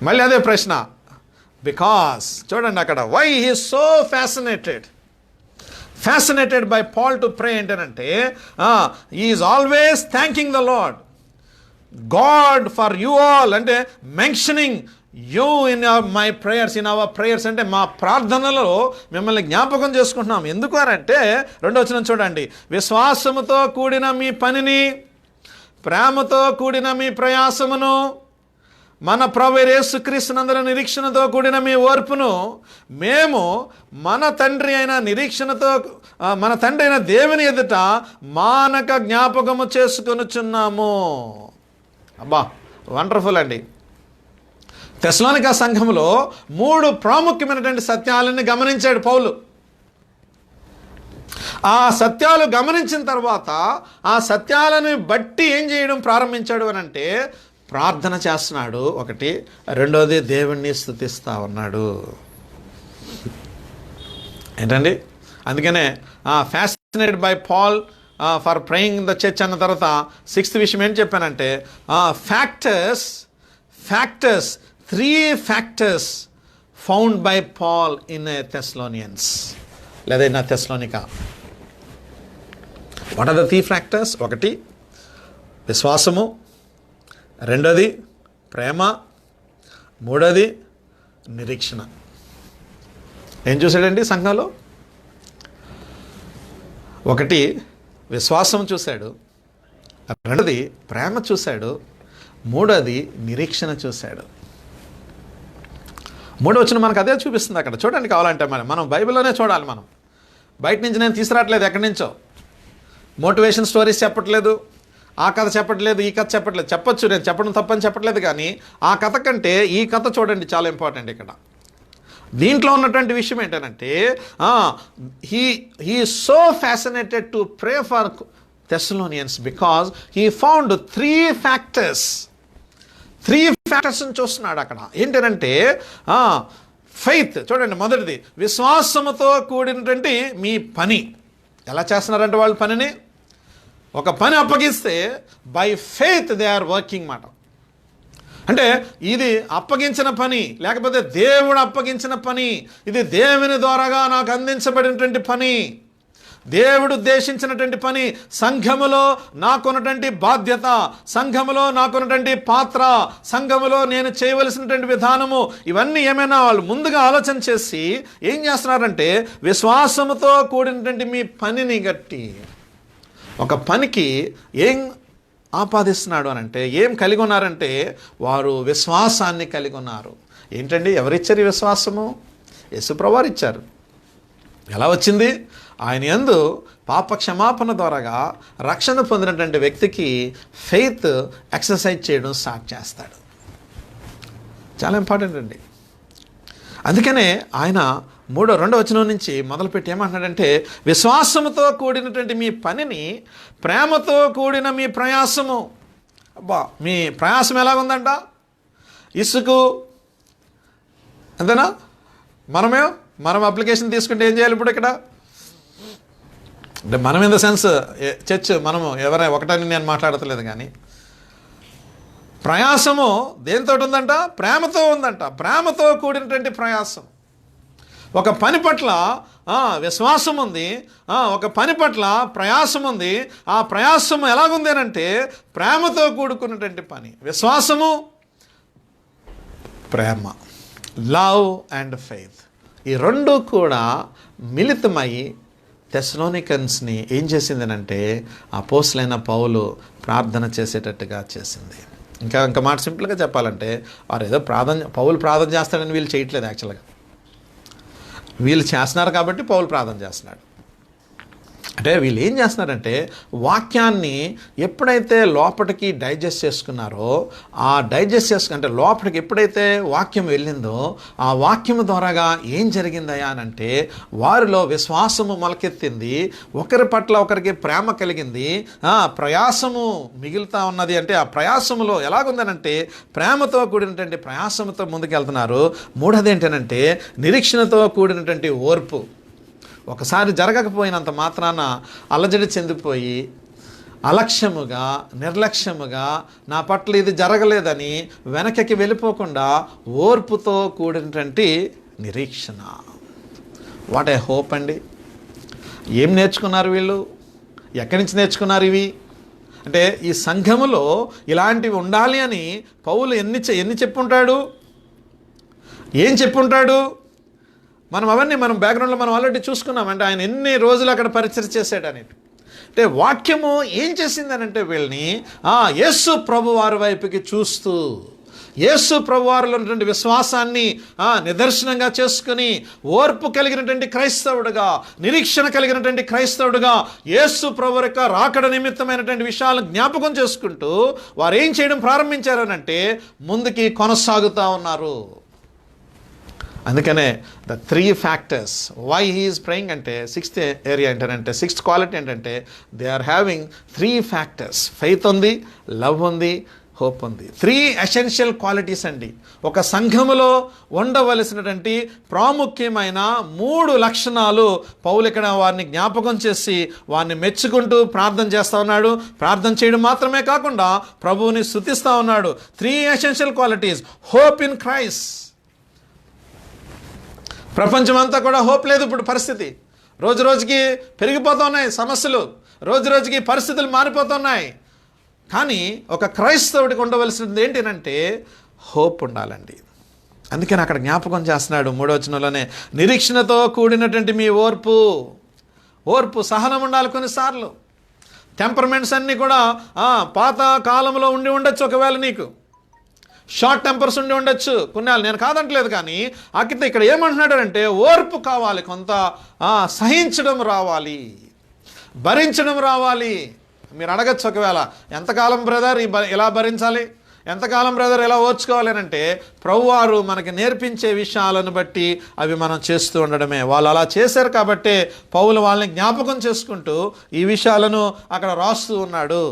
మళ్ళీ అదే ప్రశ్న. బికాస్ చూడండి అక్కడ why he so fascinated by Paul to pray ఏంటంటే is always thanking the Lord God for you all, అంటే mentioning you in my prayers, in our prayers, అంటే మా ప్రార్థనలో మిమ్మల్ని జ్ఞాపకం చేసుకుంటున్నాం. ఎందుకు అంటే 2వ వచనం చూడండి, విశ్వాసముతో కూడిన మీ పనిని, ప్రేమతో కూడిన మీ ప్రయాసమును, మన ప్రభువైన యేసుక్రీస్తునందుల నిరీక్షణతో కూడిన మీ ఓర్పును మేము మన తండ్రి అయిన దేవుని ఎదుట మానక జ్ఞాపకము చేసుకొనుచున్నాము. అబ్బా, వండర్ఫుల్ అండి. తెస్సలోనిక సంఘములో 3 ప్రాముఖ్యమైనటువంటి సత్యాలను గమనించాడు పౌలు. ఆ సత్యాలు గమనించిన తర్వాత ఆ సత్యాలను బట్టి ఏం చేయడం ప్రారంభించాడు అనంటే ప్రార్థన చేస్తున్నాడు ఒకటి, 2వది దేవుణ్ణి స్తుతిస్తా ఉన్నాడు. ఏంటండి? అందుకనే fascinated by Paul for praying the church అన్న తర్వాత 6th విషయం ఏం చెప్పానంటే factors 3 factors found by Paul in Thessalonians లేదా in Thessalonica. What are the 3 factors? ఒకటి విశ్వాసము, 2వది ప్రేమ, 3వది నిరీక్షణ. ఏం చూశాడండి సంఘంలో? ఒకటి విశ్వాసం చూశాడు, 2వది ప్రేమ చూశాడు, 3వది నిరీక్షణ చూశాడు. 3వ వచనం మనకు అదే చూపిస్తుంది అక్కడ. చూడండి కావాలంటే మనం బైబిల్లోనే చూడాలి. మనం బయట నుంచి నేను తీసుకురావట్లేదు, ఎక్కడి నుంచో మోటివేషన్ స్టోరీస్ చెప్పట్లేదు, ఆ కథ చెప్పట్లేదు, ఈ కథ చెప్పట్లేదు. చెప్పొచ్చు, నేను చెప్పడం తప్పని చెప్పట్లేదు, కానీ ఆ కథ కంటే ఈ కథ చూడండి చాలా ఇంపార్టెంట్. ఇక్కడ దీంట్లో ఉన్నటువంటి విషయం ఏంటంటే he so fascinated to pray for Thessalonians because he found 3 factors చూస్తున్నాడు అక్కడ. ఏంటంటే ఫెయిత్ చూడండి, మొదటిది విశ్వాసముతో కూడినటువంటి మీ పని. ఎలా చేస్తున్నారంటే వాళ్ళు పనిని ఒక పని అప్పగిస్తే by faith they are working మాట. అంటే ఇది అప్పగించిన పని, లేకపోతే దేవుడు అప్పగించిన పని, ఇది దేవుని ద్వారాగా నాకు అందించబడినటువంటి పని, దేవుడు ఉద్దేశించినటువంటి పని, సంఘములో నాకున్నటువంటి బాధ్యత, సంఘములో నాకున్నటువంటి పాత్ర, సంఘములో నేను చేయవలసినటువంటి విధానము, ఇవన్నీ ఏమైనా వాళ్ళు ముందుగా ఆలోచన చేసి ఏం చేస్తున్నారంటే విశ్వాసముతో కూడినటువంటి మీ పనిని గట్టి ఒక పనికి ఏం ఆపాదిస్తున్నాడు అని అంటే ఏం కలిగి ఉన్నారంటే వారు విశ్వాసాన్ని కలిగి ఉన్నారు. ఏంటండి ఎవరిచ్చారు ఈ విశ్వాసము? యేసుప్రభువారు ఇచ్చారు. ఎలా వచ్చింది? ఆయన యందు పాప క్షమాపణ ద్వారాగా రక్షణ పొందినటువంటి వ్యక్తికి ఫెయిత్ ఎక్సర్సైజ్ చేయడం స్టార్ట్ చేస్తాడు. చాలా ఇంపార్టెంట్ అండి. అందుకనే ఆయన 2వ వచనం నుంచి మొదలుపెట్టి ఏమంటున్నాడంటే విశ్వాసముతో కూడినటువంటి మీ పనిని ప్రేమతో కూడిన మీ ప్రయాసము. అబ్బా, మీ ప్రయాసం ఎలాగుందంట? ఇసుకు అంతేనా? మనం అప్లికేషన్ తీసుకుంటే ఏం చేయాలి ఇప్పుడు ఇక్కడ? అంటే మనం ఇన్ ద సెన్స్ చర్చ్, మనము ఎవరైనా ఒకటని నేను మాట్లాడతలేదు, కానీ ప్రయాసము దేనితో ఉందంట? ప్రేమతో ఉందంట. ప్రేమతో కూడినటువంటి ప్రయాసం. ఒక పని పట్ల విశ్వాసం ఉంది, ఒక పని పట్ల ప్రయాసం ఉంది. ఆ ప్రయాసం ఎలాగుంది అంటే ప్రేమతో కూడుకున్నటువంటి పని. విశ్వాసము, ప్రేమ, లవ్ అండ్ ఫెయిత్, ఈ రెండు కూడా మిళితమై తెస్సలోనికన్స్ని ఏం చేసిందనంటే అపోస్తలుడైన పౌలు ప్రార్థన చేసేటట్టుగా చేసింది. ఇంకా మాట సింపుల్గా చెప్పాలంటే వారు ఏదో పౌలు ప్రార్థన చేస్తాడని వీళ్ళు చేయట్లేదు. యాక్చువల్గా వీళ్ళు చేస్తున్నారు కాబట్టి పౌలు ప్రార్థన చేస్తున్నాడు. అంటే వీళ్ళు ఏం చేస్తున్నారంటే వాక్యాన్ని ఎప్పుడైతే లోపలికి డైజెస్ట్ చేసుకున్నారో, ఆ అంటే లోపలికి ఎప్పుడైతే వాక్యం వెళ్ళిందో ఆ వాక్యం ద్వారాగా ఏం జరిగిందయా అని అంటే వారిలో విశ్వాసము మొలకెత్తింది, ఒకరి పట్ల ఒకరికి ప్రేమ కలిగింది, ప్రయాసము మిగులుతా ఉన్నది. అంటే ఆ ప్రయాసములో ఎలాగుందనంటే ప్రేమతో కూడినటువంటి ప్రయాసముతో ముందుకెళ్తున్నారు. 3వది ఏంటంటే నిరీక్షణతో కూడినటువంటి ఓర్పు. ఒకసారి జరగకపోయినంత మాత్రాన అలజడి చెందిపోయి అలక్ష్యముగా, నిర్లక్ష్యముగా నా పట్ల ఇది జరగలేదని వెనకకి వెళ్ళిపోకుండా ఓర్పుతో కూడినటువంటి నిరీక్షణ. వాట్ ఏ హోప్ అండి! ఏం నేర్చుకున్నారు వీళ్ళు? ఎక్కడి నుంచి నేర్చుకున్నారు ఇవి? అంటే ఈ సంఘములో ఇలాంటివి ఉండాలి అని పౌలు ఎన్ని చెప్పుంటాడు, ఏం చెప్పుంటాడు? మనం బ్యాక్గ్రౌండ్లో మనం ఆల్రెడీ చూసుకున్నాం. అంటే ఆయన ఎన్ని రోజులు అక్కడ పరిచయం చేశాడని. అంటే వాక్యము ఏం చేసిందనంటే వీళ్ళని యేసు ప్రభువారి వైపుకి చూస్తూ, యేసు ప్రభువారిలో ఉన్నటువంటి విశ్వాసాన్ని నిదర్శనంగా చేసుకుని ఓర్పు కలిగినటువంటి క్రైస్తవుడుగా, నిరీక్షణ కలిగినటువంటి క్రైస్తవుడుగా యేసు ప్రభు యొక్క రాకడ నిమిత్తమైనటువంటి విషయాలను జ్ఞాపకం చేసుకుంటూ వారు ఏం చేయడం ప్రారంభించారనంటే ముందుకి కొనసాగుతూ ఉన్నారు. అందుకనే the 3 factors why he's praying అంటే 6th ఏరియా ఏంటంటే 6th క్వాలిటీ ఏంటంటే they are having 3 factors. Faith ఉంది, లవ్ ఉంది, హోప్ ఉంది. 3 ఎసెన్షియల్ క్వాలిటీస్ అండి. ఒక సంఘములో ఉండవలసినటువంటి ప్రాముఖ్యమైన 3 లక్షణాలు పౌలు ఇక్కడ వారిని జ్ఞాపకం చేసి వారిని మెచ్చుకుంటూ ప్రార్థన చేస్తూ ఉన్నాడు. ప్రార్థన చేయడం మాత్రమే కాకుండా ప్రభువుని స్తుతిస్తూ ఉన్నాడు. 3 essential qualities. Hope in Christ. ప్రపంచం అంతా కూడా హోప్ లేదు. ఇప్పుడు పరిస్థితి రోజు రోజుకి పెరిగిపోతున్నాయి సమస్యలు, రోజు రోజుకి పరిస్థితులు మారిపోతున్నాయి. కానీ ఒక క్రైస్తవుడికి ఉండవలసినది ఏంటంటే హోప్ ఉండాలండి. అందుకని అక్కడ జ్ఞాపకం చేస్తున్నాడు 3వ వచనంలోనే నిరీక్షణతో కూడినటువంటి మీ ఓర్పు సహనం ఉండాలి. కొన్నిసార్లు టెంపర్మెంట్స్ అన్నీ కూడా పాత కాలంలో ఉండి ఉండొచ్చు. ఒకవేళ నీకు షార్ట్ టెంపర్స్ ఉండి ఉండొచ్చు కొన్నాళ్ళు, నేను కాదంటలేదు. కానీ అక్కడ ఇక్కడ ఏమంటున్నాడు అంటే ఓర్పు కావాలి, కొంత సహించడం రావాలి, భరించడం రావాలి. మీరు అడగచ్చు ఒకవేళ ఎంతకాలం బ్రదర్ ఇలా భరించాలి, ఎంతకాలం బ్రదర్ ఎలా ఓర్చుకోవాలి అని అంటే ప్రభువారు మనకి నేర్పించే విషయాలను బట్టి అవి మనం చేస్తూ ఉండడమే. వాళ్ళు అలా చేశారు కాబట్టే పౌలు వాళ్ళని జ్ఞాపకం చేసుకుంటూ ఈ విషయాలను అక్కడ రాస్తూ ఉన్నాడు.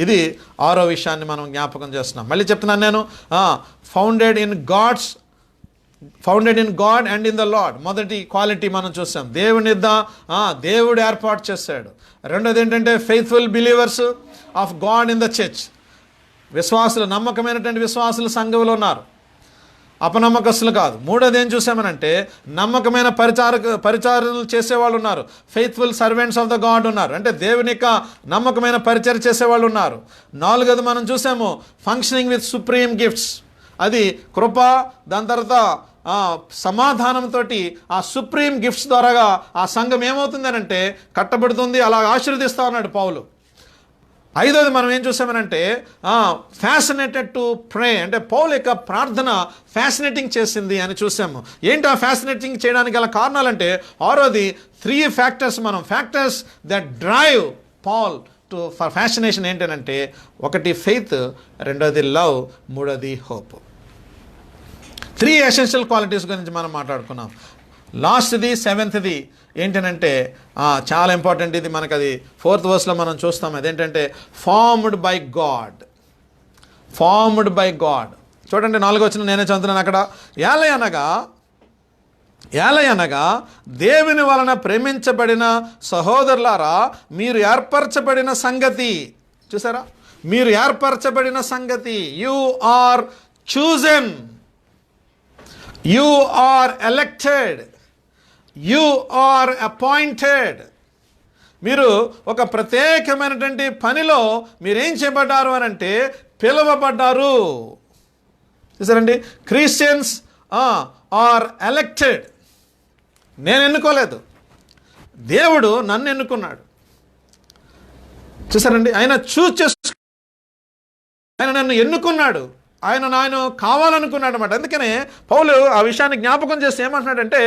ఇది 6వ విషయాన్ని మనం జ్ఞాపకం చేస్తున్నాం. మళ్ళీ చెప్తున్నాను నేను, founded in founded in God and in the lord. మొదటి క్వాలిటీ మనం చూసాం, దేవుడు ఏర్పాటు చేశాడు. రెండోది ఏంటంటే faithful believers of God in the church. విశ్వాసులు, నమ్మకమైనటువంటి విశ్వాసులు సంఘంలో ఉన్నారు, అపనమ్మకస్తులు కాదు. మూడోది ఏం చూసామనంటే నమ్మకమైన పరిచారకులు చేసేవాళ్ళు ఉన్నారు, faithful servants of the God ఉన్నారు, అంటే దేవుని యొక్క నమ్మకమైన పరిచయం చేసేవాళ్ళు ఉన్నారు. నాలుగోది మనం చూసాము ఫంక్షనింగ్ విత్ సుప్రీం గిఫ్ట్స్. అది కృప, దాని తర్వాత సమాధానంతో ఆ సుప్రీం గిఫ్ట్స్ ద్వారాగా ఆ సంఘం ఏమవుతుందనంటే కట్టబడుతుంది, అలా ఆశీర్వదిస్తా ఉన్నాడు పౌలు. ఐదోది మనం ఏం చూసామనంటే ఫ్యాసినేటెడ్ టు ప్రే, అంటే పౌలు యొక్క ప్రార్థన ఫ్యాసినేటింగ్ చేసింది అని చూసాము. ఏంటి ఆ ఫ్యాసినేటింగ్ చేయడానికి గల కారణాలంటే ఆరోది 3 factors that drive Paul to for fascination ఏంటంటే ఒకటి ఫెయిత్, రెండోది లవ్, మూడోది హోప్. 3 ఎసెన్షియల్ క్వాలిటీస్ గురించి మనం మాట్లాడుకున్నాం. లాస్ట్ది 7th ఏంటనంటే చాలా ఇంపార్టెంట్, ఇది మనకు అది 4th verseలో మనం చూస్తాం. అదేంటంటే ఫార్మ్డ్ బై గాడ్. చూడండి 4వ వచనం నేనే చదువుతున్నాను అక్కడ. ఏలయనగా దేవుని వలన ప్రేమించబడిన సహోదరులారా, మీరు ఏర్పరచబడిన సంగతి. చూసారా, మీరు ఏర్పరచబడిన సంగతి. You are chosen, you are elected, you are appointed. మీరు ఒక ప్రత్యేకమైనటువంటి పనిలో మీరేం చేయబడ్డారు అని అంటే పిలువబడ్డారు. చూసారండి, క్రిస్టియన్స్ ఆర్ ఎలెక్టెడ్. నేను ఎన్నుకోలేదు, దేవుడు నన్ను ఎన్నుకున్నాడు. చూసారండి, ఆయన ఆయన నన్ను ఎన్నుకున్నాడు, ఆయన కావాలనుకున్నాడు అన్నమాట. అందుకనే పౌలు ఆ విషయాన్ని జ్ఞాపకం చేస్తే ఏమంటున్నాడంటే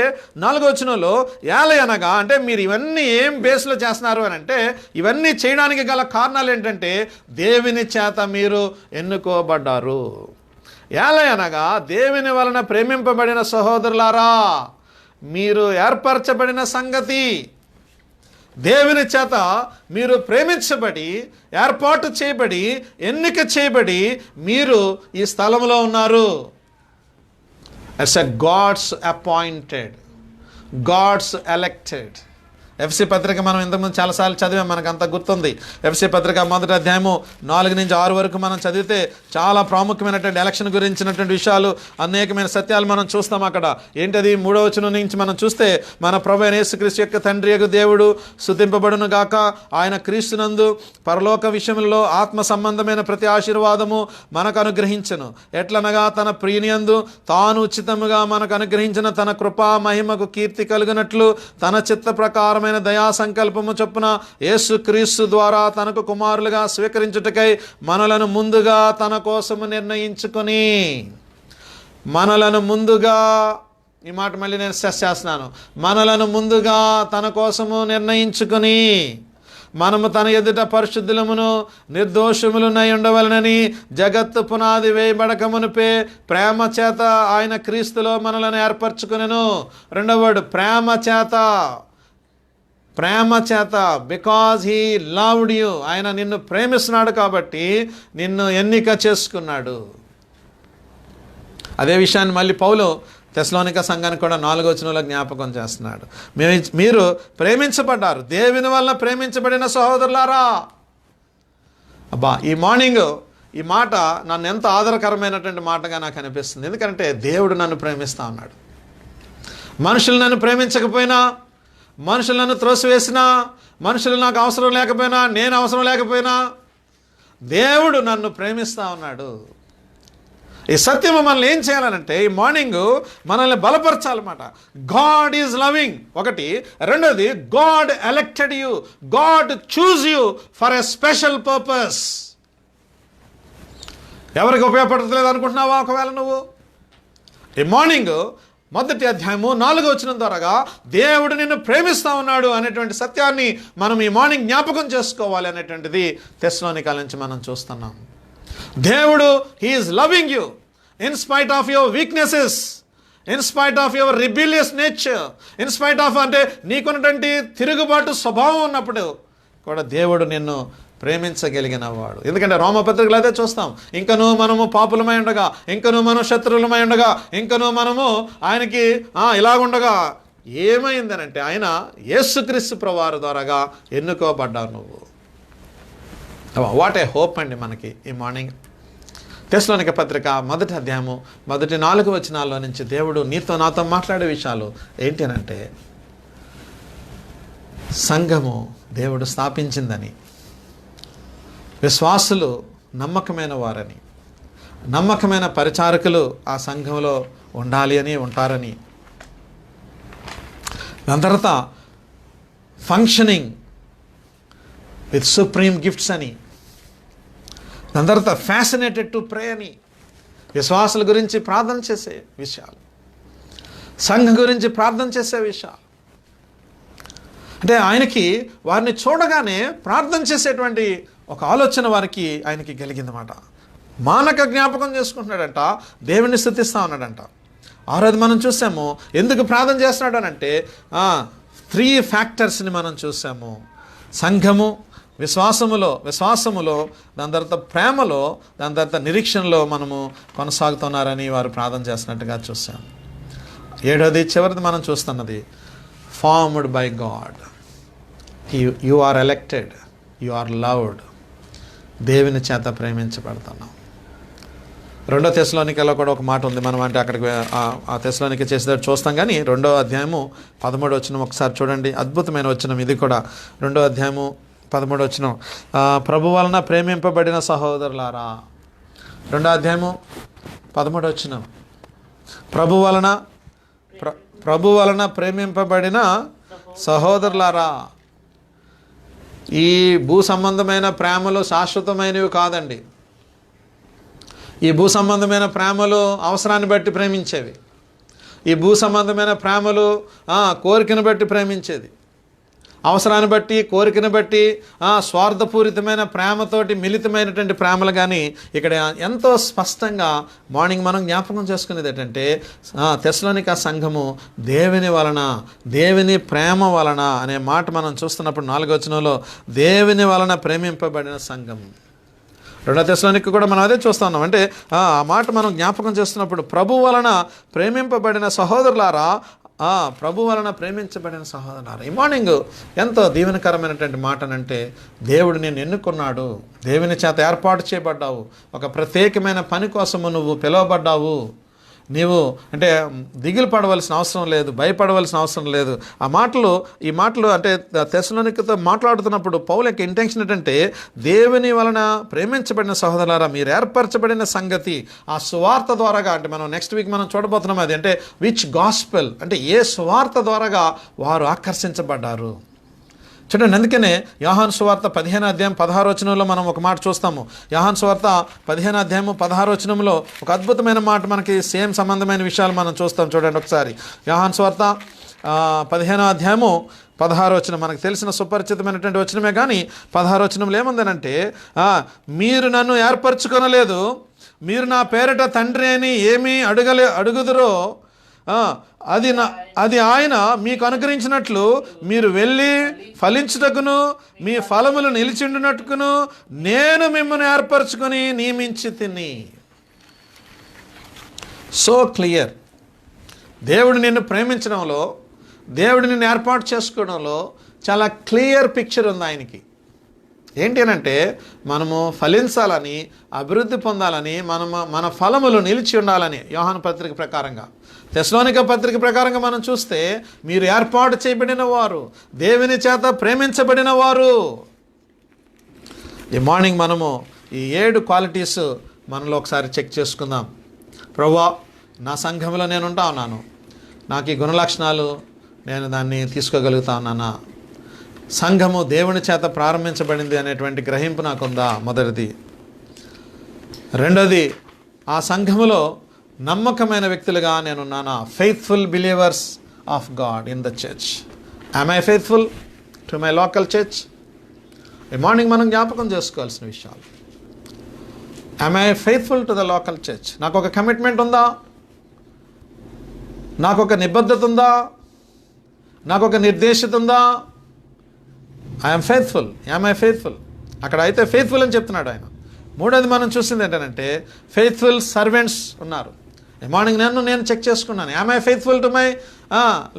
4వ వచనంలో ఏలయనగా, అంటే మీరు ఇవన్నీ ఏం బేస్లో చేస్తున్నారు అని అంటే ఇవన్నీ చేయడానికి గల కారణాలు ఏంటంటే దేవుని చేత మీరు ఎన్నుకోబడ్డారు. ఏలయనగా దేవుని వలన ప్రేమింపబడిన సహోదరులారా, మీరు ఏర్పరచబడిన సంగతి. దేవుని చేత మీరు ప్రేమించబడి, ఏర్పాటు చేయబడి, ఎన్నిక చేయబడి మీరు ఈ స్థలంలో ఉన్నారు. As a God's appointed, God's elected. ఎఫ్సి పత్రిక మనం ఇంతకుముందు చాలాసార్లు చదివాం, మనకు అంత గుర్తుంది. ఎఫ్సి పత్రిక 1వ అధ్యాయము 4 నుంచి 6 వరకు మనం చదివితే చాలా ప్రాముఖ్యమైనటువంటి ఎలక్షన్ గురించినటువంటి విషయాలు, అనేకమైన సత్యాలు మనం చూస్తాం అక్కడ. ఏంటది 3వ వచనం నుంచి మనం చూస్తే, మన ప్రభువైన యేసుక్రీస్తు యొక్క తండ్రి యొక్క దేవుడు స్తుతింపబడును గాక, ఆయన క్రీస్తునందు పరలోక విషయంలో ఆత్మ సంబంధమైన ప్రతి ఆశీర్వాదము మనకు అనుగ్రహించను. ఎట్లనగా తన ప్రియనియందు తాను ఉచితముగా మనకు అనుగ్రహించిన తన కృపా మహిమకు కీర్తి కలుగునట్లు తన చిత్త ప్రకారం దయా సంకల్పము చొప్పున యేసుక్రీస్తు ద్వారా తనకు కుమారులుగా స్వీకరించుటకై మనలను ముందుగా తన కోసము నిర్ణయించుకొని, మనలను ముందుగా, ఈ మాట మళ్ళీ నేను స్ట్రెస్ చేస్తున్నాను, మనలను ముందుగా తన కోసము నిర్ణయించుకొని మనము తన ఎదుట పరిశుద్ధులమును నిర్దోషములునై ఉండవలనని జగత్తు పునాది వేయబడక మునిపే ప్రేమ చేత ఆయన క్రీస్తులో మనలను ఏర్పరచుకొనెను. రెండవ వర్డ్ ప్రేమ చేత, బికాజ్ హీ లవ్డ్ యూ. ఆయన నిన్ను ప్రేమిస్తున్నాడు కాబట్టి నిన్ను ఎన్నిక చేసుకున్నాడు. అదే విషయాన్ని మళ్ళీ పౌలు తెస్సలోనిక సంఘానికి కూడా 4వ వచనంలో జ్ఞాపకం చేస్తున్నాడు. మీరు ప్రేమించబడ్డారు, దేవుని వలన ప్రేమించబడిన సహోదరులారా. అబ్బా, ఈ మార్నింగ్ ఈ మాట నన్ను ఎంత ఆదరకరమైనటువంటి మాటగా నాకు అనిపిస్తుంది. ఎందుకంటే దేవుడు నన్ను ప్రేమిస్తూ ఉన్నాడు. మనుషులు నన్ను ప్రేమించకపోయినా, మనుషులు నన్ను త్రోసివేసినా, మనుషులు నాకు అవసరం లేకపోయినా, నేను అవసరం లేకపోయినా, దేవుడు నన్ను ప్రేమిస్తూ ఉన్నాడు. ఈ సత్యము మనల్ని ఏం చేయాలనంటే ఈ మార్నింగ్ మనల్ని బలపరచాలన్నమాట. గాడ్ ఈజ్ లవింగ్ ఒకటి. రెండోది, God elected you, God choose you for a special purpose. ఎవరికి ఉపయోగపడట్లేదు అనుకుంటున్నావా? ఒకవేళ నువ్వు ఈ మార్నింగ్ 1వ అధ్యాయము 4వ వచనం ద్వారాగా దేవుడు నిన్ను ప్రేమిస్తూ ఉన్నాడు అనేటువంటి సత్యాన్ని మనం ఈ మార్నింగ్ జ్ఞాపకం చేసుకోవాలి అనేటువంటిది తెస్సలోనికల నుంచి మనం చూస్తున్నాం. దేవుడు he is loving you in spite of your weaknesses, in spite of your rebellious nature, in spite of అంటే నీకున్నటువంటి తిరుగుబాటు స్వభావం ఉన్నప్పుడు కూడా దేవుడు నిన్ను ప్రేమించగలిగిన వాడు. ఎందుకంటే రోమపత్రికలు అదే చూస్తాం, ఇంకనూ మనము పాపులమై ఉండగా, ఇంకనూ మనం శత్రువులమై ఉండగా, ఇంకనూ మనము ఆయనకి ఇలాగుండగా ఏమైందనంటే ఆయన యేసుక్రీస్తు ప్రభువారి ద్వారాగా ఎన్నుకోబడ్డావు నువ్వు. వాట్ ఏ హోప్ అండి మనకి ఈ మార్నింగ్. తెస్సలోనిక పత్రిక 1వ అధ్యాయము 4 వచనాల్లో నుంచి దేవుడు నాతో మాట్లాడే విషయాలు ఏంటి అనంటే, సంఘము దేవుడు స్థాపించిందని, విశ్వాసులు నమ్మకమైన వారని, నమ్మకమైన పరిచారకులు ఆ సంఘంలో ఉండాలి అని ఉంటారని, దాని తర్వాత ఫంక్షనింగ్ విత్ సుప్రీం గిఫ్ట్స్ అని, దాని తర్వాత ఫ్యాసినేటెడ్ టు ప్రే అని, విశ్వాసుల గురించి ప్రార్థన చేసే విషయాలు, సంఘం గురించి ప్రార్థన చేసే విషయాలు. అంటే ఆయనకి వారిని చూడగానే ప్రార్థన చేసేటువంటి ఒక ఆలోచన వారికి ఆయనకి కలిగిందన్నమాట. మానక జ్ఞాపకం చేసుకుంటున్నాడంట, దేవుణ్ణి స్తుతిస్తూ ఉన్నాడంట. ఆ రోజు మనం చూసాము ఎందుకు ప్రార్థన చేస్తున్నాడు అనంటే 3 ఫ్యాక్టర్స్ని మనం చూసాము. సంఘము, విశ్వాసములో, దాని తర్వాత ప్రేమలో, దాని తర్వాత నిరీక్షణలో మనము కొనసాగుతున్నారని వారు ప్రార్థన చేస్తున్నట్టుగా చూసాం. 7వది చివరిది మనం చూస్తున్నది, formed by God. You are elected, you are loved. దేవుని చేత ప్రేమించబడుతున్నాం. 2వ తెస్సలోనికలో కూడా ఒక మాట ఉంది, మనం అంటే అక్కడికి ఆ తెస్సలోనిక చేసేటట్టు చూస్తాం. కానీ 2వ అధ్యాయము 13వ వచనం ఒకసారి చూడండి, అద్భుతమైన వచనం ఇది కూడా. 2వ అధ్యాయము 13వ వచనం, ప్రభు వలన ప్రేమింపబడిన సహోదరులారా. 2వ అధ్యాయము 13వ వచనం, ప్రభు వలన ప్రేమింపబడిన సహోదరులారా. ఈ భూ సంబంధమైన ప్రేమలు శాశ్వతమైనవి కాదండి. ఈ భూ సంబంధమైన ప్రేమలు అవసరాన్ని బట్టి ప్రేమించేవి. ఈ భూ సంబంధమైన ప్రేమలు కోరికను బట్టి ప్రేమించేది. అవసరాన్ని బట్టి, కోరికను బట్టి, స్వార్థపూరితమైన ప్రేమతోటి మిళితమైనటువంటి ప్రేమలు. కానీ ఇక్కడ ఎంతో స్పష్టంగా మార్నింగ్ మనం జ్ఞాపకం చేసుకునేది ఏంటంటే, తెస్సలోనిక సంఘము దేవుని ప్రేమ వలన అనే మాట మనం చూస్తున్నప్పుడు 4వ వచనంలో దేవుని వలన ప్రేమింపబడిన సంఘం. 2వ తెస్సలోనిక కూడా మనం అదే చూస్తూ ఉన్నాం. అంటే ఆ మాట మనం జ్ఞాపకం చేస్తున్నప్పుడు, ప్రభు వలన ప్రేమింపబడిన సహోదరులారా, ప్రభు వలన ప్రేమించబడిన సహోదరులారా. ఈ మార్నింగ్ ఎంతో దీవెనకరమైనటువంటి మాట అంటే, దేవుడు నేను ఎన్నుకున్నాడు, దేవుని చేత ఏర్పాటు చేయబడ్డావు, ఒక ప్రత్యేకమైన పని కోసము నువ్వు పిలువబడ్డావు. నీవు అంటే దిగులు పడవలసిన అవసరం లేదు, భయపడవలసిన అవసరం లేదు. ఈ మాటలు అంటే తెస్సలోనికతో మాట్లాడుతున్నప్పుడు పౌలు యొక్క ఇంటెన్షన్ ఏంటంటే, దేవుని వలన ప్రేమించబడిన సహోదరులారా, మీరు ఏర్పరచబడిన సంగతి ఆ సువార్త ద్వారాగా, అంటే మనం నెక్స్ట్ వీక్ మనం చూడబోతున్నాం అది, అంటే విచ్ గాస్పెల్, అంటే ఏ సువార్త ద్వారాగా వారు ఆకర్షించబడ్డారు. చూడండి, అందుకనే యోహాను సువార్త 15వ అధ్యాయం 16వ వచనంలో మనం ఒక మాట చూస్తాము. యోహాను సువార్త 15వ అధ్యాయము 16వ వచనంలో ఒక అద్భుతమైన మాట, మనకి సేమ్ సంబంధమైన విషయాలు మనం చూస్తాం. చూడండి ఒకసారి, యోహాను సువార్త 15వ అధ్యాయము 16వ వచనం మనకు తెలిసిన సుపరిచితమైనటువంటి వచనమే. కానీ 16వ వచనంలో ఏముందనంటే, మీరు నన్ను ఏర్పరచుకొనలేదు, మీరు నా పేరట తండ్రి అని ఏమీ అడుగుదురో అది ఆయన మీకు అనుగ్రహించినట్లు మీరు వెళ్ళి ఫలించుటకును మీ ఫలములు నిలిచిండునట్టుకును నేను మిమ్మల్ని ఏర్పరచుకొని నియమించి తిని. So clear. దేవుడు నిన్ను ప్రేమించడంలో, దేవుడు నిన్ను ఏర్పాటు చేసుకోవడంలో చాలా క్లియర్ పిక్చర్ ఉంది ఆయనకి. ఏంటి అనంటే, మనము ఫలించాలని, అభివృద్ధి పొందాలని, మన ఫలములు నిలిచి ఉండాలని. యోహాను పత్రిక ప్రకారంగా, తెస్సలోనిక పత్రిక ప్రకారంగా మనం చూస్తే, మీరు ఏర్పాటు చేయబడిన వారు, దేవుని చేత ప్రేమించబడిన వారు. ఈ మార్నింగ్ మనము ఈ 7 క్వాలిటీస్ మనలో ఒకసారి చెక్ చేసుకుందాం. ప్రభువా, నా సంఘంలో నేను ఉంటా ఉన్నాను, నాకు ఈ గుణలక్షణాలు నేను దాన్ని తీసుకోగలుగుతా ఉన్నానా? సంఘము దేవుని చేత ప్రారంభించబడింది అనేటువంటి గ్రహింపు నాకుందా? మొదటిది. రెండోది, ఆ సంఘములో నమ్మకమైన వ్యక్తులుగా నేనున్నానా? Faithful believers of God in the church. Am I faithful to my local church? ఈ మార్నింగ్ మనం జ్ఞాపకం చేసుకోవాల్సిన విషయాలు. Am I faithful to the local church? నాకు ఒక కమిట్మెంట్ ఉందా? నాకు ఒక నిబద్ధత ఉందా? నాకు ఒక నిర్దేశిత ఉందా? I'm faithful. Yam I faithful? అక్కడ అయితే ఫెయిత్ఫుల్ అని చెప్తున్నాడు ఆయన. మూడోది మనం చూసింది ఏంటంటే ఫెయిత్ఫుల్ సర్వెంట్స్ ఉన్నారు. మార్నింగ్ నేను చెక్ చేసుకున్నాను, yam I faithful to my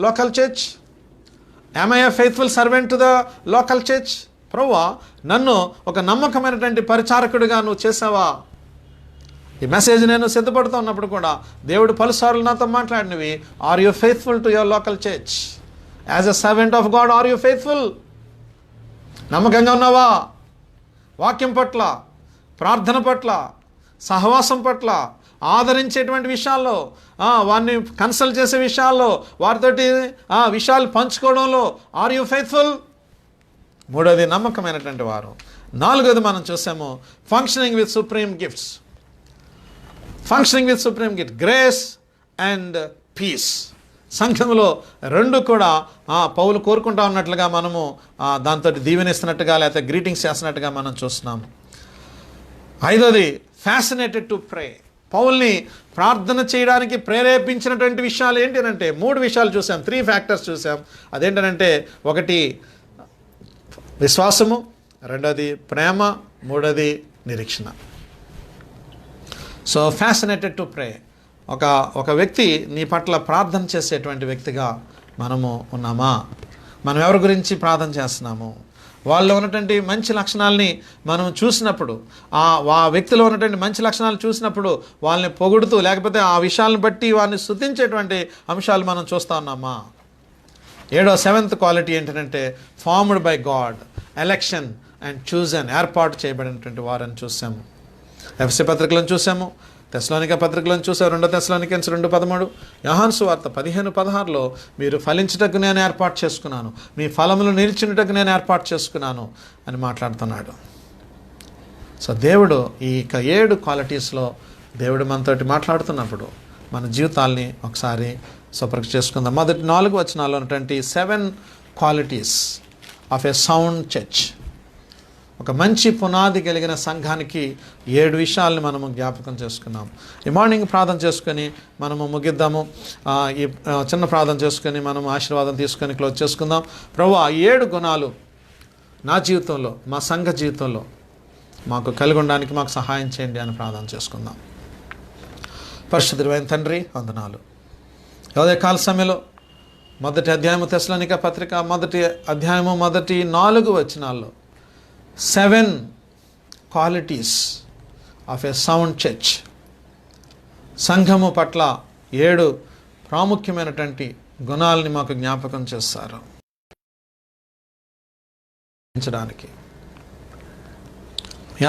local church, am I faithful servant to the local church. ప్రభువా, నన్ను ఒక నమ్మకమైనటువంటి పరిచారకుడిగా నువ్వు చేసావా? ఈ మెసేజ్ నేను సిద్ధపడుతూ ఉన్నప్పుడు కూడా దేవుడు పలుసార్లు నాతో మాట్లాడినవి, are you faithful to your local church? As a servant of God are you faithful? నమ్మకంగా ఉన్నావా? వాక్యం పట్ల, ప్రార్థన పట్ల, సహవాసం పట్ల, ఆదరించేటువంటి విషయాల్లో, వారిని కన్సల్ట్ చేసే విషయాల్లో, వారితోటి విషయాలు పంచుకోవడంలో ఆర్ యూ ఫెయిత్ఫుల్? మూడోది నమ్మకమైనటువంటి వారు. నాలుగోది మనం చూసాము functioning with supreme gifts. Functioning with supreme gift, grace and peace. సంఘంలో రెండు కూడా పౌలు కోరుకుంటా ఉన్నట్లుగా మనము దాంతో దీవెనిస్తున్నట్టుగా లేకపోతే గ్రీటింగ్స్ చేస్తున్నట్టుగా మనం చూస్తున్నాము. ఐదోది ఫ్యాసినేటెడ్ టు ప్రే. పౌల్ని ప్రార్థన చేయడానికి ప్రేరేపించినటువంటి విషయాలు ఏంటి అంటే 3 విషయాలు చూసాం, 3 ఫ్యాక్టర్స్ చూసాం. అదేంటంటే ఒకటి విశ్వాసము, రెండోది ప్రేమ, మూడోది నిరీక్షణ. సో ఫ్యాసినేటెడ్ టు ప్రే, ఒక వ్యక్తి నీ పట్ల ప్రార్థన చేసేటువంటి వ్యక్తిగా మనము ఉన్నామా? మనం ఎవరి గురించి ప్రార్థన చేస్తున్నాము? వాళ్ళలో ఉన్నటువంటి మంచి లక్షణాలని మనం చూసినప్పుడు, ఆ వ్యక్తిలో ఉన్నటువంటి మంచి లక్షణాలు చూసినప్పుడు వాళ్ళని పొగుడుతూ లేకపోతే ఆ విషయాలను బట్టి వారిని స్తుతించేటువంటి అంశాలు మనం చూస్తూ ఉన్నామా? 7th క్వాలిటీ ఏంటంటే formed by God, election and chosen, ఏర్పాటు చేయబడినటువంటి వారని చూసాము. ఎఫెసీ పత్రికలను చూసాము, తెస్సలోనిక పత్రికలను చూసాము, 2 తెస్సలోనికన్స్ 2:13, యోహాను సువార్త 15:16లో మీరు ఫలించుటకు నేను ఏర్పాటు చేసుకున్నాను, మీ ఫలములు నిలిచినటకు నేను ఏర్పాటు చేసుకున్నాను అని మాట్లాడుతున్నాడు. సో దేవుడు ఈ 7 క్వాలిటీస్లో దేవుడు మనతోటి మాట్లాడుతున్నప్పుడు మన జీవితాల్ని ఒకసారి సపరీక్ష చేసుకుందాం. మొదటి 4 వచనాల్లో ఉన్నటువంటి 7 qualities of a sound church. ఒక మంచి పునాది కలిగిన సంఘానికి 7 విషయాలను మనము జ్ఞాపకం చేసుకున్నాం. ఈ మార్నింగ్ ప్రార్థన చేసుకొని మనము ముగిద్దాము. ఈ చిన్న ప్రార్థన చేసుకొని మనము ఆశీర్వాదం తీసుకొని క్లోజ్ చేసుకుందాం. ప్రభువా, 7 గుణాలు నా జీవితంలో, మా సంఘ జీవితంలో మాకు కలిగి ఉండడానికి మాకు సహాయం చేయండి అని ప్రార్థన చేసుకుందాం. పరిశుద్ధుడైన తండ్రి, వందనాలు. ఉదయకాల సమయంలో మొదటి అధ్యాయము తెస్సలోనిక పత్రిక మొదటి అధ్యాయము మొదటి 4 వచనాల్లో 7 qualities of a sound church, సంఘము పట్ల 7 ప్రాముఖ్యమైనటువంటి గుణాలని మాకు జ్ఞాపకం చేస్తారు.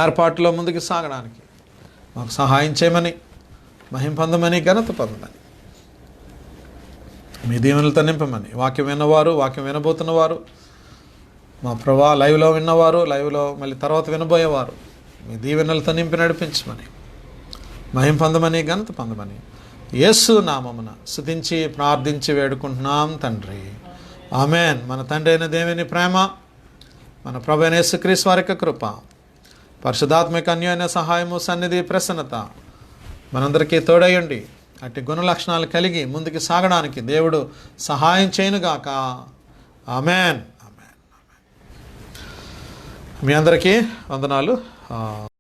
ఏర్పాటులో ముందుకు సాగడానికి మాకు సహాయం చేయమని, మహిమ పొందమని, ఘనత పొందమని, మీ దీవెనలతో నింపమని, వాక్యం విన్నవారు, వాక్యం వినబోతున్నవారు, మా ప్రభా లైవ్లో విన్నవారు, లైవ్లో మళ్ళీ తర్వాత వినబోయేవారు మీ దీవెనలతో నింపి నడిపించమని, మహిమ పొందమని, ఘనత పొందమని యేసు నామమున స్తుతించి ప్రార్థించి వేడుకుంటున్నాం తండ్రి. ఆమేన్. మన తండ్రి అయిన దేవుని ప్రేమ, మన ప్రభు అయిన యేసుక్రీస్తు వారి యొక్క కృప, పరిశుద్ధాత్మక అన్యోన్య సహాయము, సన్నిధి, ప్రసన్నత మనందరికీ తోడయ్యండి. అట్టి గుణ లక్షణాలు కలిగి ముందుకు సాగడానికి దేవుడు సహాయం చేయనుగాక. ఆమేన్. ఆమేన్. మీ అందరికీ వందనాలు.